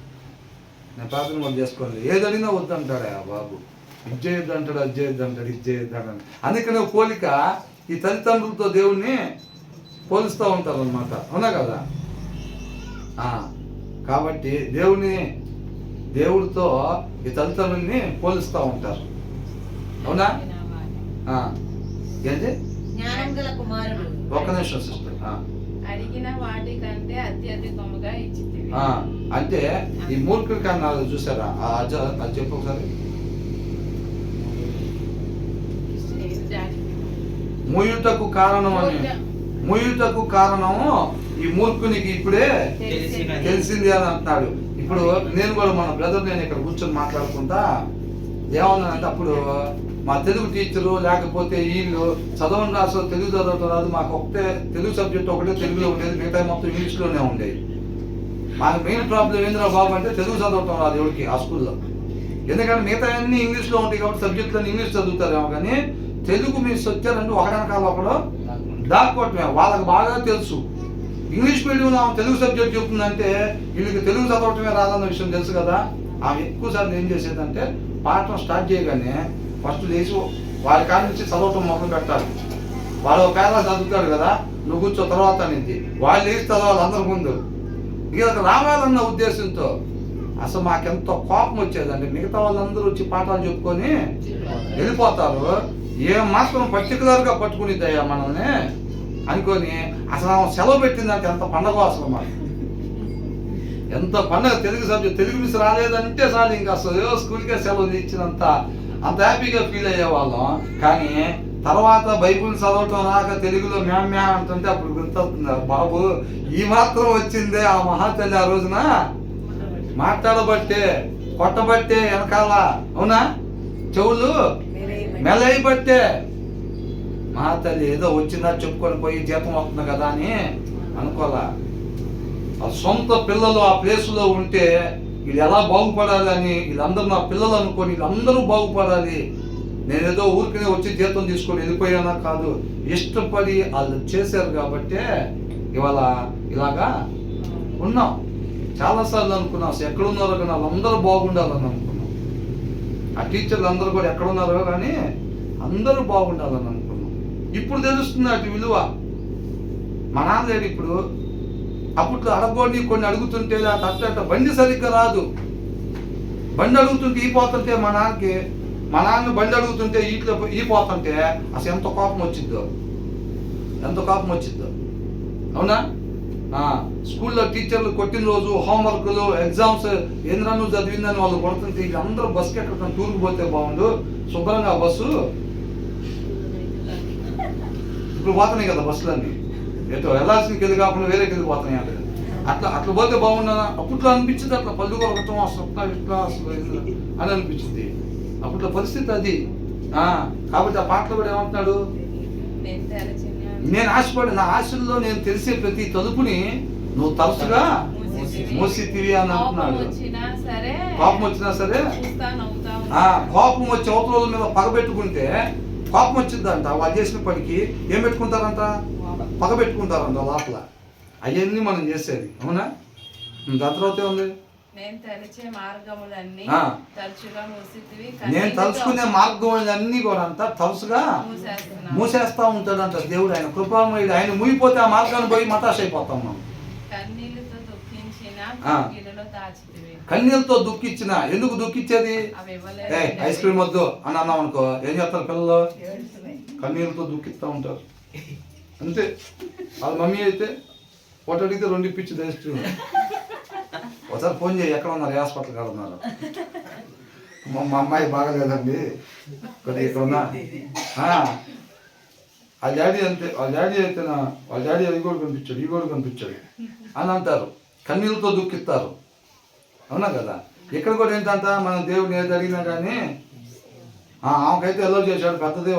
నేను ప్రార్థన కూడా చేసుకోవాలి. ఏది అడిగినా వద్దంటాడు ఆ బాబు, ఇది చేయొద్దు అంటాడు, అది చేయొద్దు అంటాడు, ఇది చేయొద్దు అంటాడు. అందుకనే పోలిక ఈ తల్లిదండ్రులతో దేవుణ్ణి పోలుస్తూ ఉంటారు అన్నమాట. అవునా కదా? కాబట్టి దేవుడితో ఈ తల్లిదండ్రుల్ని పోలుస్తూ ఉంటారు. అవునా? ఏంటి? ఒక్క నిమిషం సిస్టర్. అడిగిన వాటి కంటే అత్యధికముగా ఇచ్చితివి. అంటే ఈ మూర్ఖుడి కన్నా చూసారా, అది చెప్పు ఒకసారి. ముయ్యుటకు కారణము ఈ మూర్ఖునికి ఇప్పుడే తెలిసింది అని అంటున్నాడు. ఇప్పుడు నేను కూడా మన బ్రదర్ నేను ఇక్కడ కూర్చొని మాట్లాడుకుంటా ఏమన్నానంటే, అప్పుడు మా తెలుగు టీచరు లేకపోతే వీళ్ళు చదవని రాసు తెలుగు చదవటం రాదు, మాకు ఒకటే తెలుగు సబ్జెక్ట్ ఒకటే తెలుగులో ఉండేది, మిగతా మొత్తం ఇంగ్లీష్లోనే ఉండేది. మాకు మెయిన్ ప్రాబ్లం ఏంద్రా బాబు అంటే తెలుగు చదవటం రాదు ఎవరికి ఆ స్కూల్లో. ఎందుకంటే మిగతా అన్ని ఇంగ్లీష్లో ఉంటాయి కాబట్టి సబ్జెక్టులన్నీ ఇంగ్లీష్ చదువుతారేమో, కానీ తెలుగు మీరు వచ్చారంటే ఒకటనకాల ఒకడు దాక్కోవటమే. వాళ్ళకి బాగా తెలుసు ఇంగ్లీష్ మీడియంలో ఆమె తెలుగు సబ్జెక్ట్ చెప్తుందంటే వీళ్ళకి తెలుగు చదవటమే రాదన్న విషయం తెలుసు కదా. ఆమె ఎక్కువసార్లు ఏం చేసేదంటే పాఠం స్టార్ట్ చేయగానే ఫస్ట్ లేచి వారి కాడి నుంచి చదవటం మొదలు పెట్టాలి. వాడు ఒక పేద చదువుతాడు కదా, నువ్వు కూర్చో తర్వాత అనేది, వాళ్ళు లేచి చదవాలి అందరి ముందు. ఇక రావాలన్న ఉద్దేశంతో అసలు మాకెంతో కోపం వచ్చేదండి. మిగతా వాళ్ళందరూ వచ్చి పాఠాలు చెప్పుకొని వెళ్ళిపోతారు, ఏ మాత్రం పర్టికులర్గా పట్టుకునిద్దయ్యా మనల్ని అనుకొని అసలు ఆమె సెలవు పెట్టిందంటే ఎంత పండగ అసలు మాకు. ఎంత పండగ తెలుగు సబ్జెక్ట్ తెలుగు మిస్ రాలేదంటే చాలు ఇంకా అసలు స్కూల్కే సెలవు ఇచ్చినంత అంత హ్యాపీగా ఫీల్ అయ్యేవాళ్ళం. కానీ తర్వాత బైబుల్ చదవటం రాక తెలుగులో మ్యా అంటుంటే అప్పుడు గుర్తొస్తుంది, బాబు ఈ మాత్రం వచ్చిందే ఆ మహాతల్లి ఆ రోజున మాట్లాడబట్టే కొట్టబట్టే వెనకాల, అవునా, చెవులు మెలైబట్టే మహాతల్లి ఏదో వచ్చిందా చెప్పుకొని పోయి జీతం వస్తుంది కదా అని అనుకోవాలా. ఆ సొంత పిల్లలు ఆ ప్లేసులో ఉంటే వీళ్ళు ఎలా బాగుపడాలి అని వీళ్ళందరూ నా పిల్లలు అనుకొని వీళ్ళందరూ బాగుపడాలి, నేనేదో ఊరికనే వచ్చి జీతం తీసుకొని వెళ్ళిపోయానా కాదు, ఇష్టపడి వాళ్ళు చేశారు కాబట్టే ఇవాళ ఇలాగా ఉన్నాం. చాలాసార్లు అనుకున్నాం అసలు ఎక్కడున్నారో కానీ వాళ్ళందరూ బాగుండాలని అనుకున్నాం. ఆ టీచర్లు అందరూ కూడా ఎక్కడున్నారో కానీ అందరూ బాగుండాలని అనుకున్నాం. ఇప్పుడు తెలుస్తుంది అటు విలువ. మా నాన్న లేడు ఇప్పుడు, అప్పట్లో అడగొని కొన్ని అడుగుతుంటే అట్ట బండి సరిగ్గా రాదు, బండి అడుగుతుంటే ఈ పోతుంటే మా నాన్న బండి అడుగుతుంటే ఈ పోతుంటే అసలు ఎంత కోపం వచ్చిద్దో, అవునా. స్కూల్లో టీచర్లు కొట్టిన రోజు హోంవర్క్లు ఎగ్జామ్స్ ఏంద్రా నువ్వు చదివిందని వాళ్ళు కొడుతుంటే అందరూ బస్కి ఎక్కడ టూర్కి పోతే బాగుండు, శుభ్రంగా బస్సు ఇప్పుడు పోతున్నాయి కదా బస్సులన్నీ, ఏదో వెళ్ళాల్సిన కింద కాకుండా వేరే కింద పోతున్నాయి అంటే అట్లా పోతే బాగుండనా అప్పట్లో అనిపించింది. అట్లా పళ్ళు కొరకటం అసలు ఇట్లా అసలు అని అనిపించింది అప్పట్లో పరిస్థితి అది. కాబట్టి ఆ పాటలో కూడా ఏమంటున్నాడు, నేను ఆశపడి నా ఆశల్లో నేను తెలిసే ప్రతి తలుపుని నువ్వు తరచుగా మూసితివి అని అంటున్నాడు. కోపం వచ్చినా సరే కోపం వచ్చి అవతల మీద పగబెట్టుకుంటే కోపం వచ్చిందంట, వాళ్ళు చేసిన పనికి ఏం పెట్టుకుంటారంట, పగబెట్టుకుంటారంట లోపల. అవన్నీ మనం చేసేది, అవునా. దాని తర్వాత ఏముంది, నేను తలుచుకునే మార్గములన్నీ కూడా అంతా తరచుగా మూసేస్తా ఉంటాడంట దేవుడు. ఆయన కృపామయుడు, ఆయన ముగిపోతే ఆ మార్గాన్ని పోయి మతాష్ అయిపోతాం మనం. కన్నీళ్ళతో దుఃఖించిన, ఎందుకు దుఃఖించేది, ఐస్ క్రీమ్ వద్దు అని అన్నాం అనుకో ఏం చేస్తారు పిల్లలు, కన్నీళ్ళతో దుఃఖిస్తూ ఉంటారు అంతే. వాళ్ళ మమ్మీ అయితే ఒకటి అడిగితే 2 ఇప్పించింది ఐస్ క్రీమ్. ఒకసారి ఫోన్ చేయి ఎక్కడ ఉన్నారు, హాస్పిటల్ కాడ ఉన్నారు, మా అమ్మాయి బాగలేదండి కొద్దిగా ఇక్కడ ఉన్నా. వాళ్ళ డాడీ అంతే, వాళ్ళ డాడీ అయితే వాళ్ళ డాడీ అది కూడా కనిపించాడు ఈ కూడా కనిపించాడు అని అంటారు, కన్నీళ్ళతో దుఃఖిస్తారు, అవునా కదా. ఇక్కడ కూడా ఏంటంట మనం దేవుడిని ఏది అడిగినా కానీ ఆమెకైతే ఎల్లో చేశాడు, పెద్దది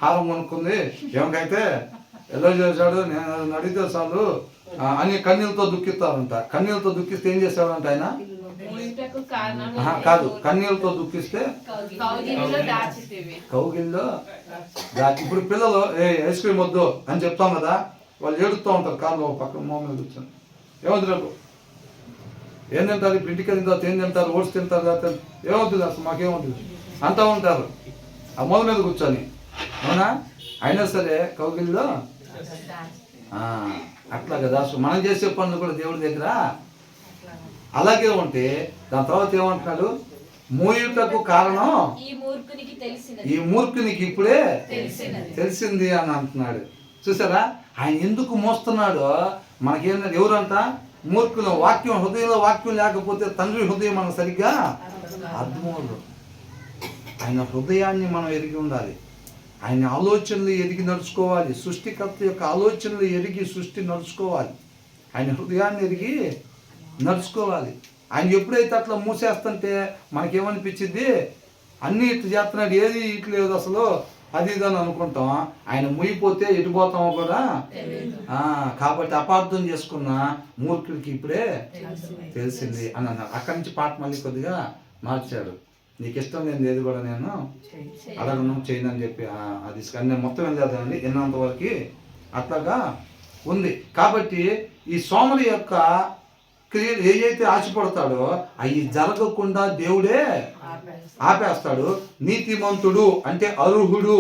హారం కొనుక్కుంది, ఏమకైతే ఎల్లో చేశాడు, నేను అడిగితే చాలు అని కన్నీళ్ళతో దుఃఖిస్తారంట. కన్నీళ్ళతో దుఃఖిస్తే ఏం చేస్తాడంట ఆయన, కాదు కన్నీళ్ళతో దుఃఖిస్తే కౌగిల్లో దాచి. ఇప్పుడు పిల్లలు ఐస్ క్రీమ్ వద్దు అని చెప్తాం కదా, వాళ్ళు ఏడుస్తూ ఉంటారు కాళ్ళు పక్కన మొహం మీద కూర్చొని, ఏమొద్దు రేపు ఏం తింటారు, ఇప్పుడు ఇంటికి వెళ్ళిన తర్వాత ఏం తింటారు, ఓట్స్ తింటారు కదా, ఏమవుతుంది అసలు మాకేమవుతుంది అంటూ ఉంటారు ఆ మొల మీద కూర్చొని, అవునా. అయినా సరే కౌగిల్లో అట్లా కదా. సో మనం చేసే పనులు కూడా దేవుడి దగ్గర అలాగే ఉంటే దాని తర్వాత ఏమంటున్నాడు, మూయుటకు కారణం ఈ మూర్ఖునికి ఇప్పుడే తెలిసింది అని అంటున్నాడు. చూసారా ఆయన ఎందుకు మోస్తున్నాడో మనకేంటంటే, ఎవరంట మూర్ఖులు. వాక్యం హృదయంలో వాక్యం లేకపోతే తండ్రి హృదయం మనకు సరిగ్గా అర్థమవుదు. ఆయన హృదయాన్ని మనం ఎరిగి ఉండాలి, ఆయన ఆలోచనలు ఎరిగి నడుచుకోవాలి, సృష్టికర్త యొక్క ఆలోచనలు ఎరిగి సృష్టి నడుచుకోవాలి, ఆయన హృదయాన్ని ఎరిగి నడుచుకోవాలి. ఆయన ఎప్పుడైతే అట్లా మూసేస్తుంటే మనకేమనిపించింది, అన్నీ ఇట్లా చేస్తున్నాడు, ఏది ఇట్లేదు అసలు అది ఇదని అనుకుంటాం. ఆయన ముయిపోతే ఎటుపోతామో కూడా. కాబట్టి అపార్థం చేసుకున్న మూర్ఖుడికి ఇప్పుడే తెలిసింది అని అన్నారు. అక్కడి నుంచి పాట మళ్ళీ కొద్దిగా మార్చాడు, నీకు ఇష్టం లేని ఏది కూడా నేను అడగను చేయను అని చెప్పి అది నేను మొత్తం వెళ్ళేదానండి ఎన్నంత వరకు అట్లాగా ఉంది. కాబట్టి ఈ సోమరి యొక్క క్రియలు ఏదైతే ఆశపడతాడో అవి జరగకుండా దేవుడే ఆపేస్తాడు. నీతిమంతుడు అంటే అర్హుడు,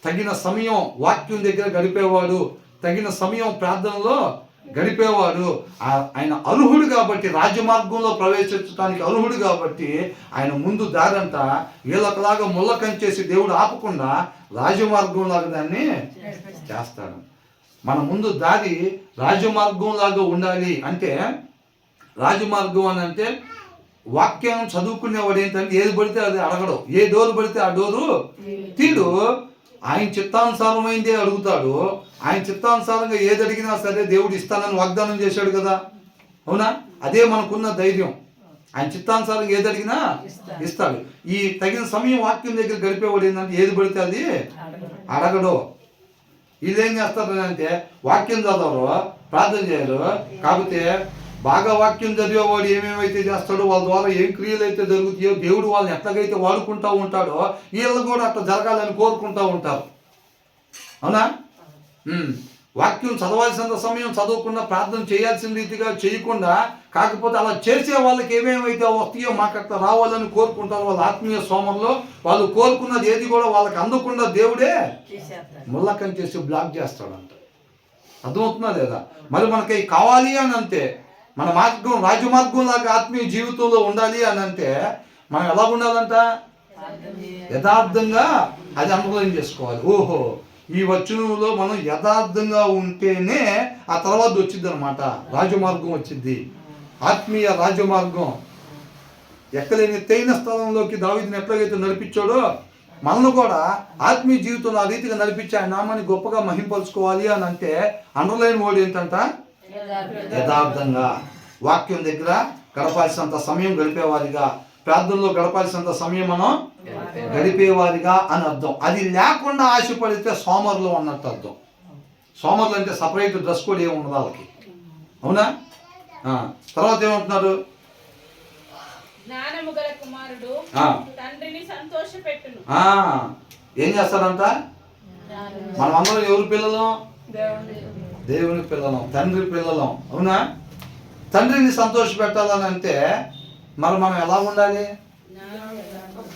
తగిన సమయం వాక్యం దగ్గర గడిపేవాడు, తగిన సమయం ప్రార్థనలో గడిపేవాడు, ఆయన అర్హుడు కాబట్టి, రాజమార్గంలో ప్రవేశించడానికి అర్హుడు కాబట్టి ఆయన ముందు దారంతా వీళ్ళకలాగా ముళ్ళ కంచేసి దేవుడు ఆపకుండా రాజమార్గంలాగా దాన్ని చేస్తాడు. మన ముందు దారి రాజమార్గంలాగా ఉండాలి అంటే రాజమార్గం అని అంటే వాక్యం చదువుకునేవాడు ఏంటంటే ఏది పడితే అది అడగడు, ఏ డోరు పడితే ఆ డోరు తీడు. ఆయన చిత్తానుసారమైందే అడుగుతాడు. ఆయన చిత్తానుసారంగా ఏది అడిగినా సరే దేవుడు ఇస్తానని వాగ్దానం చేశాడు కదా, అవునా? అదే మనకున్న ధైర్యం. ఆయన చిత్తానుసారంగా ఏది అడిగినా ఇస్తాడు. ఈ తగిన సమయం వాక్యం దగ్గర గడిపేవాడు ఏంటంటే ఏది పడితే అది అడగడు. వీళ్ళు ఏం చేస్తారు అంటే వాక్యం చదవరు, ప్రార్థన చేయరు. కాకపోతే బాగా వాక్యం చదివేవాడు ఏమేమైతే చేస్తాడో, వాళ్ళ ద్వారా ఏం క్రియలు అయితే జరుగుతాయో, దేవుడు వాళ్ళని ఎట్లాగైతే వాడుకుంటూ ఉంటాడో వీళ్ళు కూడా అట్లా జరగాలని కోరుకుంటూ ఉంటారు, అవునా? వాక్యం చదవాల్సిన సమయం చదవకుండా, ప్రార్థన చేయాల్సిన రీతిగా చేయకుండా, కాకపోతే అలా చేసే వాళ్ళకి ఏమేమైతే వస్తాయో మాకు అట్లా రావాలని కోరుకుంటారు. వాళ్ళ ఆత్మీయ సోమంలో వాళ్ళు కోరుకున్నది ఏది కూడా వాళ్ళకి అందకుండా దేవుడే ముల్లకం చేసి బ్లాక్ చేస్తాడంట. అర్థమవుతుందా లేదా? మరి మనకి కావాలి అని అంటే, మన మార్గం రాజమార్గం లాగా ఆత్మీయ జీవితంలో ఉండాలి అని అంటే మనం ఎలా ఉండాలంట? యథార్థంగా అది అండర్లైన్ చేసుకోవాలి. ఓహో, ఈ వచనంలో మనం యథార్థంగా ఉంటేనే ఆ తర్వాత వచ్చింది అనమాట, రాజమార్గం వచ్చింది, ఆత్మీయ రాజమార్గం. ఎక్కలేని ఎత్తైన స్థలంలోకి దావీదుని ఎట్లాగైతే నడిపించాడో మనల్ని కూడా ఆత్మీయ జీవితంలో ఆ రీతిగా నడిపించి ఆయన నామాన్ని గొప్పగా మహింపరుచుకోవాలి అని అంటే అండర్లైన్ వర్డ్ ఏంటంట? యథార్థంగా. వాక్యం దగ్గర గడపాల్సినంత సమయం గడిపేవారిగా, ప్రార్థనలో గడపాల్సినంత సమయం మనం గడిపేవారిగా అని అర్థం. అది లేకుండా ఆశపడితే సోమరులు అన్నట్టు అర్థం. సోమరులు అంటే సపరేట్ డ్రెస్ కోడ్ ఏమి ఉండదు వాళ్ళకి, అవునా? తర్వాత ఏమంటున్నారు? జ్ఞానము గల కుమారుడు తండ్రిని సంతోషపెట్టును. ఏం చేస్తాడంట? మనం అందరం ఎవరి పిల్లలం? దేవుని పిల్లలం, తండ్రి పిల్లలం, అవునా? తండ్రిని సంతోష పెట్టాలని అంటే మరి మనం ఎలా ఉండాలి?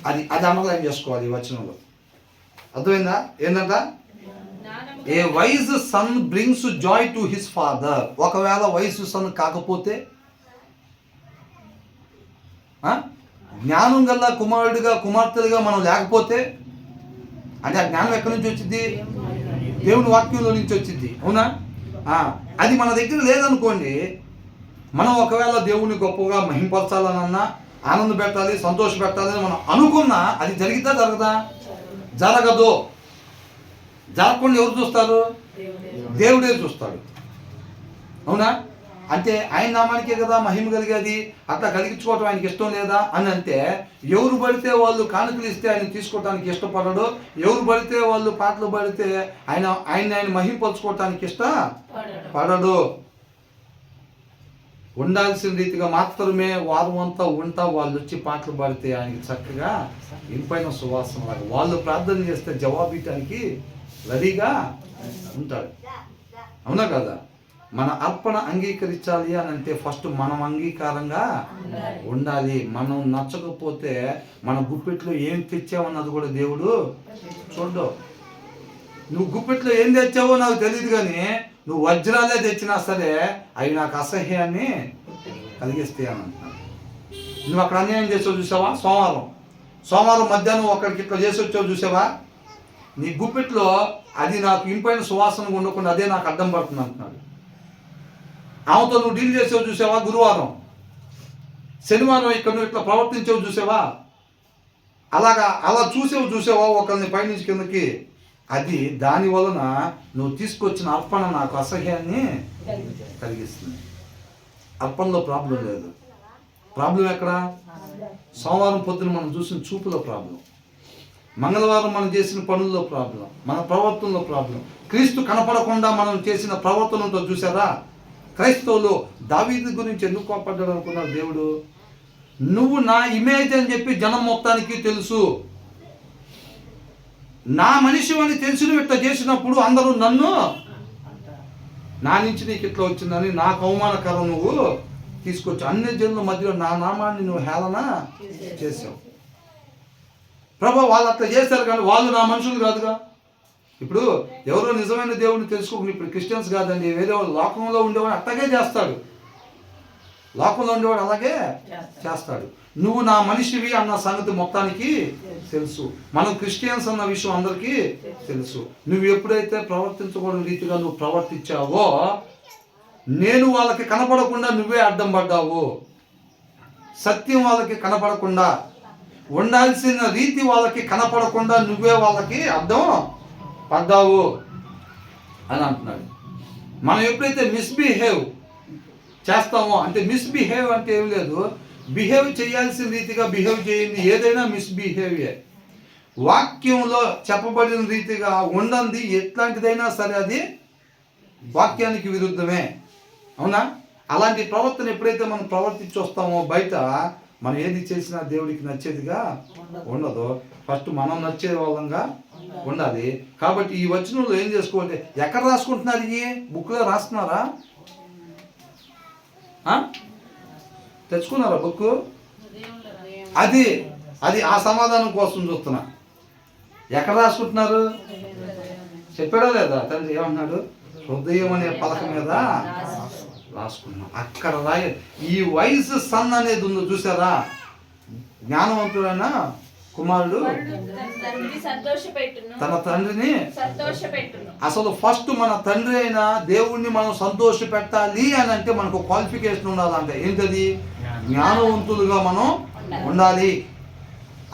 అది అది అండర్లైన్ చేసుకోవాలి ఈ వచనంలో. అర్థమైందా? ఏంటంట? A wise son brings joy to his father. ఒకవేళ వైజ్ సన్ కాకపోతే, జ్ఞానం గల కుమారుడిగా కుమార్తెలుగా మనం లేకపోతే, అంటే ఆ జ్ఞానం ఎక్కడి నుంచి వచ్చింది? దేవుని వాక్యంలో నుంచి వచ్చింది, అవునా? అది మన దగ్గర లేదనుకోండి, మనం ఒకవేళ దేవుని గొప్పగా మహింపరచాలనన్నా, ఆనంద పెట్టాలి, సంతోష పెట్టాలని మనం అనుకున్నా అది జరిగితే జరగదా? జరగదు. జరగకుండా ఎవరు చూస్తారు? దేవుడే చూస్తాడు, అవునా? అంటే ఆయన నామానికే కదా మహిమ కలిగేది. అట్లా కలిగించుకోవటం ఆయనకి ఇష్టం లేదా అని అంటే, ఎవరు పడితే వాళ్ళు కానుకలు ఇస్తే ఆయన తీసుకోవటానికి ఇష్టపడడు. ఎవరు పడితే వాళ్ళు పాటలు పడితే ఆయన మహింపరచుకోవటానికి ఇష్టపడడు. ఉండాల్సిన రీతిగా మాత్రమే వారం అంతా ఉంటా వాళ్ళు వచ్చి పాటలు పాడితే ఆయనకి చక్కగా ఇంపైన సువాసన లాగా, వాళ్ళు ప్రార్థన చేస్తే జవాబియటానికి రెడీగా ఉంటాడు, అవునా కదా? మన అర్పణ అంగీకరించాలి అని అంటే ఫస్ట్ మనం అంగీకారంగా ఉండాలి. మనం నచ్చకపోతే మన గుప్పెట్లో ఏం తెచ్చావన్నది కూడా దేవుడు చూడు. నువ్వు గుప్పెట్లో ఏం తెచ్చావో నాకు తెలియదు, కానీ నువ్వు వజ్రాలే తెచ్చినా సరే అవి నాకు అసహ్యాన్ని కలిగిస్తాయి అని అంటున్నాడు. నువ్వు అక్కడ అన్యాయం చేసావు చూసావా? సోమవారం మధ్యాహ్నం ఒకరికి ఇట్లా చేసి వచ్చావు చూసావా? నీ గుప్పెట్లో అది నాకు ఇంపైన సువాసనగా ఉండకుండా అదే నాకు అడ్డం పడుతుంది అంటున్నాడు. ఆమెతో నువ్వు డీల్ చేసావు చూసావా? గురువారం, శనివారం ఇక్కడ నువ్వు ఇట్లా ప్రవర్తించావు చూసావా? అలా చూసావా ఒకరిని పైనుంచి కిందకి? అది దాని వలన నువ్వు తీసుకొచ్చిన అర్పణ నాకు అసహ్యాన్ని కలిగిస్తుంది. అర్పణలో ప్రాబ్లం లేదు. ప్రాబ్లం ఎక్కడ? సోమవారం పొద్దున మనం చూసిన చూపులో ప్రాబ్లం, మంగళవారం మనం చేసిన పనుల్లో ప్రాబ్లం, మన ప్రవర్తనలో ప్రాబ్లం. క్రీస్తు కనపడకుండా మనం చేసిన ప్రవర్తనతో చూసారా? క్రైస్తవులు దావీదు గురించి ఎందుకు కోపడ్డాడు అనుకున్నారు దేవుడు? నువ్వు నా ఇమేజ్ అని చెప్పి జనం మొత్తానికి తెలుసు, నా మనిషి అని తెలిసి నువ్వు ఇట్లా చేసినప్పుడు అందరూ నన్ను, నా నుంచి నీకు ఇట్లా వచ్చిందని నాకు అవమానకరం నువ్వు తీసుకొచ్చి అన్ని జనుల మధ్యలో నా నామాన్ని నువ్వు హేళన చేసావు. ప్రభా వాళ్ళు అట్లా చేశారు కానీ వాళ్ళు నా మనుషులు కాదుగా. ఇప్పుడు ఎవరో నిజమైన దేవుడిని తెలుసుకోకుండా, ఇప్పుడు క్రిస్టియన్స్ కాదండి, వేరే వాళ్ళు లోకంలో ఉండేవాడు అట్లాగే చేస్తాడు, లోకంలో ఉండేవాడు అలాగే చేస్తాడు. నువ్వు నా మనిషివి అన్న సంగతి మొత్తానికి తెలుసు. మనం క్రిస్టియన్స్ అన్న విషయం అందరికీ తెలుసు. నువ్వు ఎప్పుడైతే ప్రవర్తించకూడని రీతిగా నువ్వు ప్రవర్తించావో నేను వాళ్ళకి కనపడకుండా నువ్వే అడ్డం పడ్డావు. సత్యం వాళ్ళకి కనపడకుండా, ఉండాల్సిన రీతి వాళ్ళకి కనపడకుండా నువ్వే వాళ్ళకి అడ్డం పడ్డావు అని అంటున్నాడు. మనం ఎప్పుడైతే మిస్బిహేవ్ చేస్తామో, అంటే మిస్బిహేవ్ అంటే ఏం లేదు, బిహేవ్ చేయాల్సిన రీతిగా బిహేవ్ చేయండి, ఏదైనా మిస్బిహేవియర్. వాక్యంలో చెప్పబడిన రీతిగా ఉండండి, ఎట్లాంటిదైనా సరే అది వాక్యానికి విరుద్ధమే. అవునా? అలాంటి ప్రవర్తన ఎప్పుడైతే మనం ప్రవర్తించి వస్తామో బయట, మనం ఏది చేసినా దేవుడికి నచ్చేదిగా ఉండదు. ఫస్ట్ మనం నచ్చే వాళ్ళంగా ఉండాలి. కాబట్టి ఈ వచనంలో ఏం చేసుకోవాలి? ఎక్కడ రాసుకుంటున్నారు? ఈ బుక్లో రాస్తున్నారా? తెచ్చుకున్నారా బుక్? అది అది ఆ సమాధానం కోసం చూస్తున్నా. ఎక్కడ రాసుకుంటున్నారు? చెప్పాడా లేదా తండ్రి? ఏమన్నాడు? హృదయం అనే పలక మీద రాసుకున్నాం. అక్కడ రాయ. ఈ వైస్ సన్ అనేది ఉందో చూసారా? జ్ఞానవంతుడైన కుమారుడు తన తండ్రిని సంతోషపెట్టును. అసలు ఫస్ట్ మన తండ్రి అయిన దేవుణ్ణి మనం సంతోష పెట్టాలి అని అంటే మనకు క్వాలిఫికేషన్ ఉండాలంటే ఏంటది? జ్ఞానవంతులుగా మనం ఉండాలి.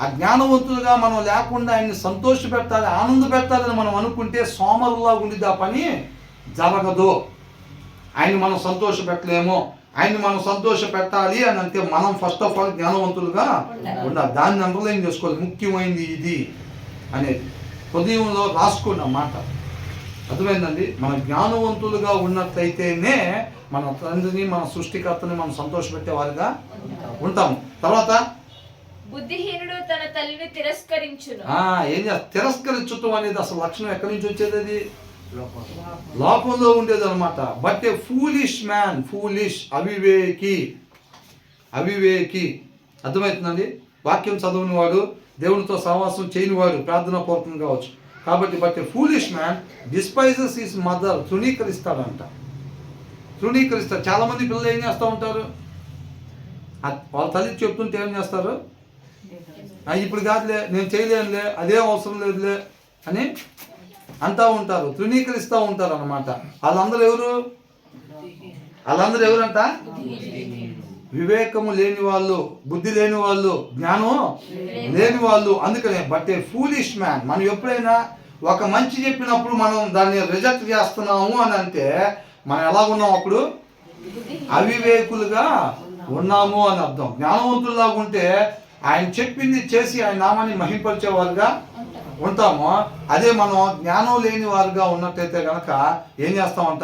ఆ జ్ఞానవంతులుగా మనం లేకుండా ఆయన్ని సంతోష పెట్టాలి, ఆనంద పెట్టాలని మనం అనుకుంటే సోమరులా ఉండిద్ది, ఆ పని జరగదు. ఆయన్ని మనం సంతోష పెట్టలేము. ఆయన్ని మనం సంతోష పెట్టాలి అని అంటే మనం ఫస్ట్ ఆఫ్ ఆల్ జ్ఞానవంతులుగా ఉండాలి. దాన్ని అండర్లైన్ చేసుకోవాలి. ముఖ్యమైనది ఇది అనేది హృదయంలో రాసుకున్న మాట. అర్థమైందండి? మన జ్ఞానవంతులుగా ఉన్నట్లయితేనే మన తండ్రిని, మన సృష్టికర్తని మనం సంతోష పెట్టేవారిగా ఉంటాము. తర్వాత బుద్ధిహీనుడు తన తల్లిని తిరస్కరించును. ఏం చేస్తా? తిరస్కరించటం అనేది అసలు లక్షణం ఎక్కడి నుంచి వచ్చేది? అది లోపంలో ఉండేది అనమాట. But a foolish man, foolish అవివేకి. అర్థమవుతుందండి? వాక్యం చదవని వాడు, దేవునితో సహవాసం చేయని వాడు ప్రార్థనా పూర్వకం కావచ్చు. కాబట్టి but a foolish man despises his mother. తృణీకరిస్తాడంట. చాలా మంది పిల్లలు ఏం చేస్తూ ఉంటారు? వాళ్ళ తల్లి చెప్తుంటే ఏం చేస్తారు? ఇప్పుడు కాదులే, నేను చేయలేనులే, అదే అవసరం లేదులే అని అంటూ ఉంటారు, తృణీకరిస్తూ ఉంటారు అన్నమాట. వాళ్ళందరూ ఎవరంట? వివేకము లేని వాళ్ళు, బుద్ధి లేని వాళ్ళు, జ్ఞానం లేని వాళ్ళు. అందుకనే బట్ ఏ ఫూలిష్ మ్యాన్. మనం ఎప్పుడైనా ఒక మంచి చెప్పినప్పుడు మనం దాన్ని రిజెక్ట్ చేస్తున్నాము అని అంటే మనం ఎలా ఉన్నాం? అప్పుడు అవివేకులుగా ఉన్నాము అని అర్థం. జ్ఞానవంతుల్లాగా ఉంటే ఆయన చెప్పింది చేసి ఆయన నామాన్ని మహింపరిచేవారుగా ఉంటాము. అదే మనం జ్ఞానం లేని వారుగా ఉన్నట్టయితే కనుక ఏం చేస్తామంట?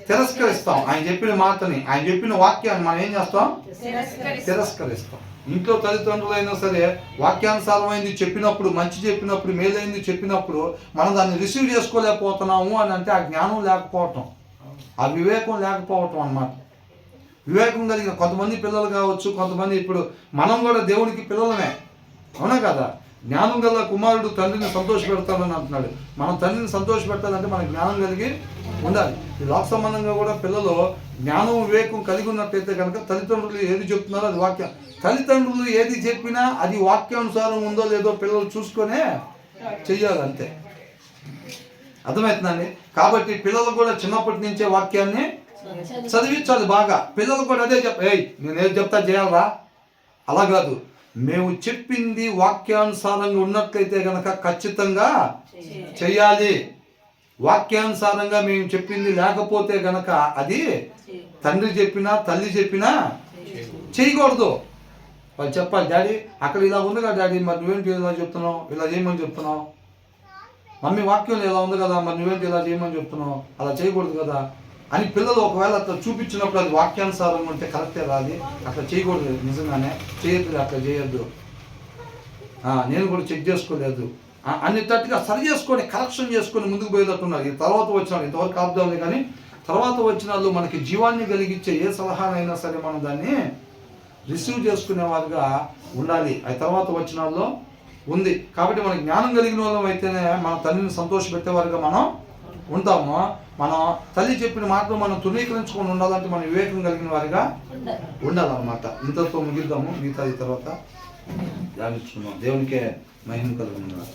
తిరస్కరిస్తాం. ఆయన చెప్పిన మాటని, ఆయన చెప్పిన వాక్యాన్ని మనం ఏం చేస్తాం? తిరస్కరిస్తాం. ఇంట్లో తల్లిదండ్రులైనా సరే వాక్యానుసారమైంది చెప్పినప్పుడు, మంచి చెప్పినప్పుడు, మేలైంది చెప్పినప్పుడు మనం దాన్ని రిసీవ్ చేసుకోలేకపోతున్నాము అని అంటే ఆ జ్ఞానం లేకపోవటం, ఆ వివేకం లేకపోవటం అన్నమాట. వివేకం కలిగిన కొంతమంది పిల్లలు కావచ్చు, కొంతమంది ఇప్పుడు మనం కూడా దేవునికి పిల్లలమే, అవునా కదా? జ్ఞానం గల కుమారుడు తండ్రిని సంతోష పెడతాడని అంటున్నాడు. మనం తండ్రిని సంతోష పెట్టాలంటే మనకు జ్ఞానం కలిగి ఉండాలి. ఈ లోక సంబంధంగా కూడా పిల్లలు జ్ఞానం వివేకం కలిగి ఉన్నట్టయితే కనుక తల్లిదండ్రులు ఏది చెప్తున్నారో అది వాక్యం. తల్లిదండ్రులు ఏది చెప్పినా అది వాక్యానుసారం ఉందో లేదో పిల్లలు చూసుకొనే చెయ్యాలి, అంతే. అర్థమవుతుందండి? కాబట్టి పిల్లలు కూడా చిన్నప్పటి నుంచే వాక్యాన్ని చదివించాలి బాగా. పిల్లలు కూడా అదే నేను ఏది చెప్తా చేయాలరా, అలా కాదు. మేము చెప్పింది వాక్యానుసారంగా ఉన్నట్లయితే కనుక ఖచ్చితంగా చెయ్యాలి. వాక్యానుసారంగా మేము చెప్పింది లేకపోతే గనక అది తండ్రి చెప్పినా తల్లి చెప్పినా చేయకూడదు. వాళ్ళు చెప్పాలి, డాడీ అక్కడ ఇలా ఉంది కదా డాడీ, మరి నువ్వేంటి ఇలా చెప్తున్నావు, ఇలా చేయమని చెప్తున్నావు. మమ్మీ వాక్యంలో ఇలా ఉంది కదా, మరి నువ్వేంటి ఇలా చేయమని చెప్తున్నావు, అలా చేయకూడదు కదా అని పిల్లలు ఒకవేళ అట్లా చూపించినప్పుడు అది వాక్యానుసారంగా ఉంటే కరెక్టే రాదు. అట్లా చేయకూడదు, నిజంగానే చేయొద్దు, అట్లా చేయొద్దు, నేను కూడా చెక్ చేసుకోలేదు అన్నిటట్టుగా సరి చేసుకొని కరెక్షన్ చేసుకొని ముందుకు పోయేటట్టున్నారు. ఈ తర్వాత వచ్చిన వాళ్ళు ఇంతవరకు ఆపుదాంలే, కానీ తర్వాత వచ్చిన వాళ్ళు మనకి జీవాన్ని కలిగించే ఏ సలహానైనా సరే మనం దాన్ని రిసీవ్ చేసుకునే వారుగా ఉండాలి. ఆ తర్వాత వచ్చిన వాళ్ళు ఉంది. కాబట్టి మనకి జ్ఞానం కలిగిన వాళ్ళం అయితేనే మన తల్లిని సంతోష పెట్టేవారుగా మనం ఉంటాము. మనం తల్లి చెప్పిన మాటలు మనం తృణీకరించుకొని ఉండాలంటే మనం వివేకం కలిగిన వారిగా ఉండాలన్నమాట. ఇంతతో ముగిద్దాము, మిగతా తర్వాత ధ్యానించుకున్నాం. దేవునికే మహిమ కలుగును.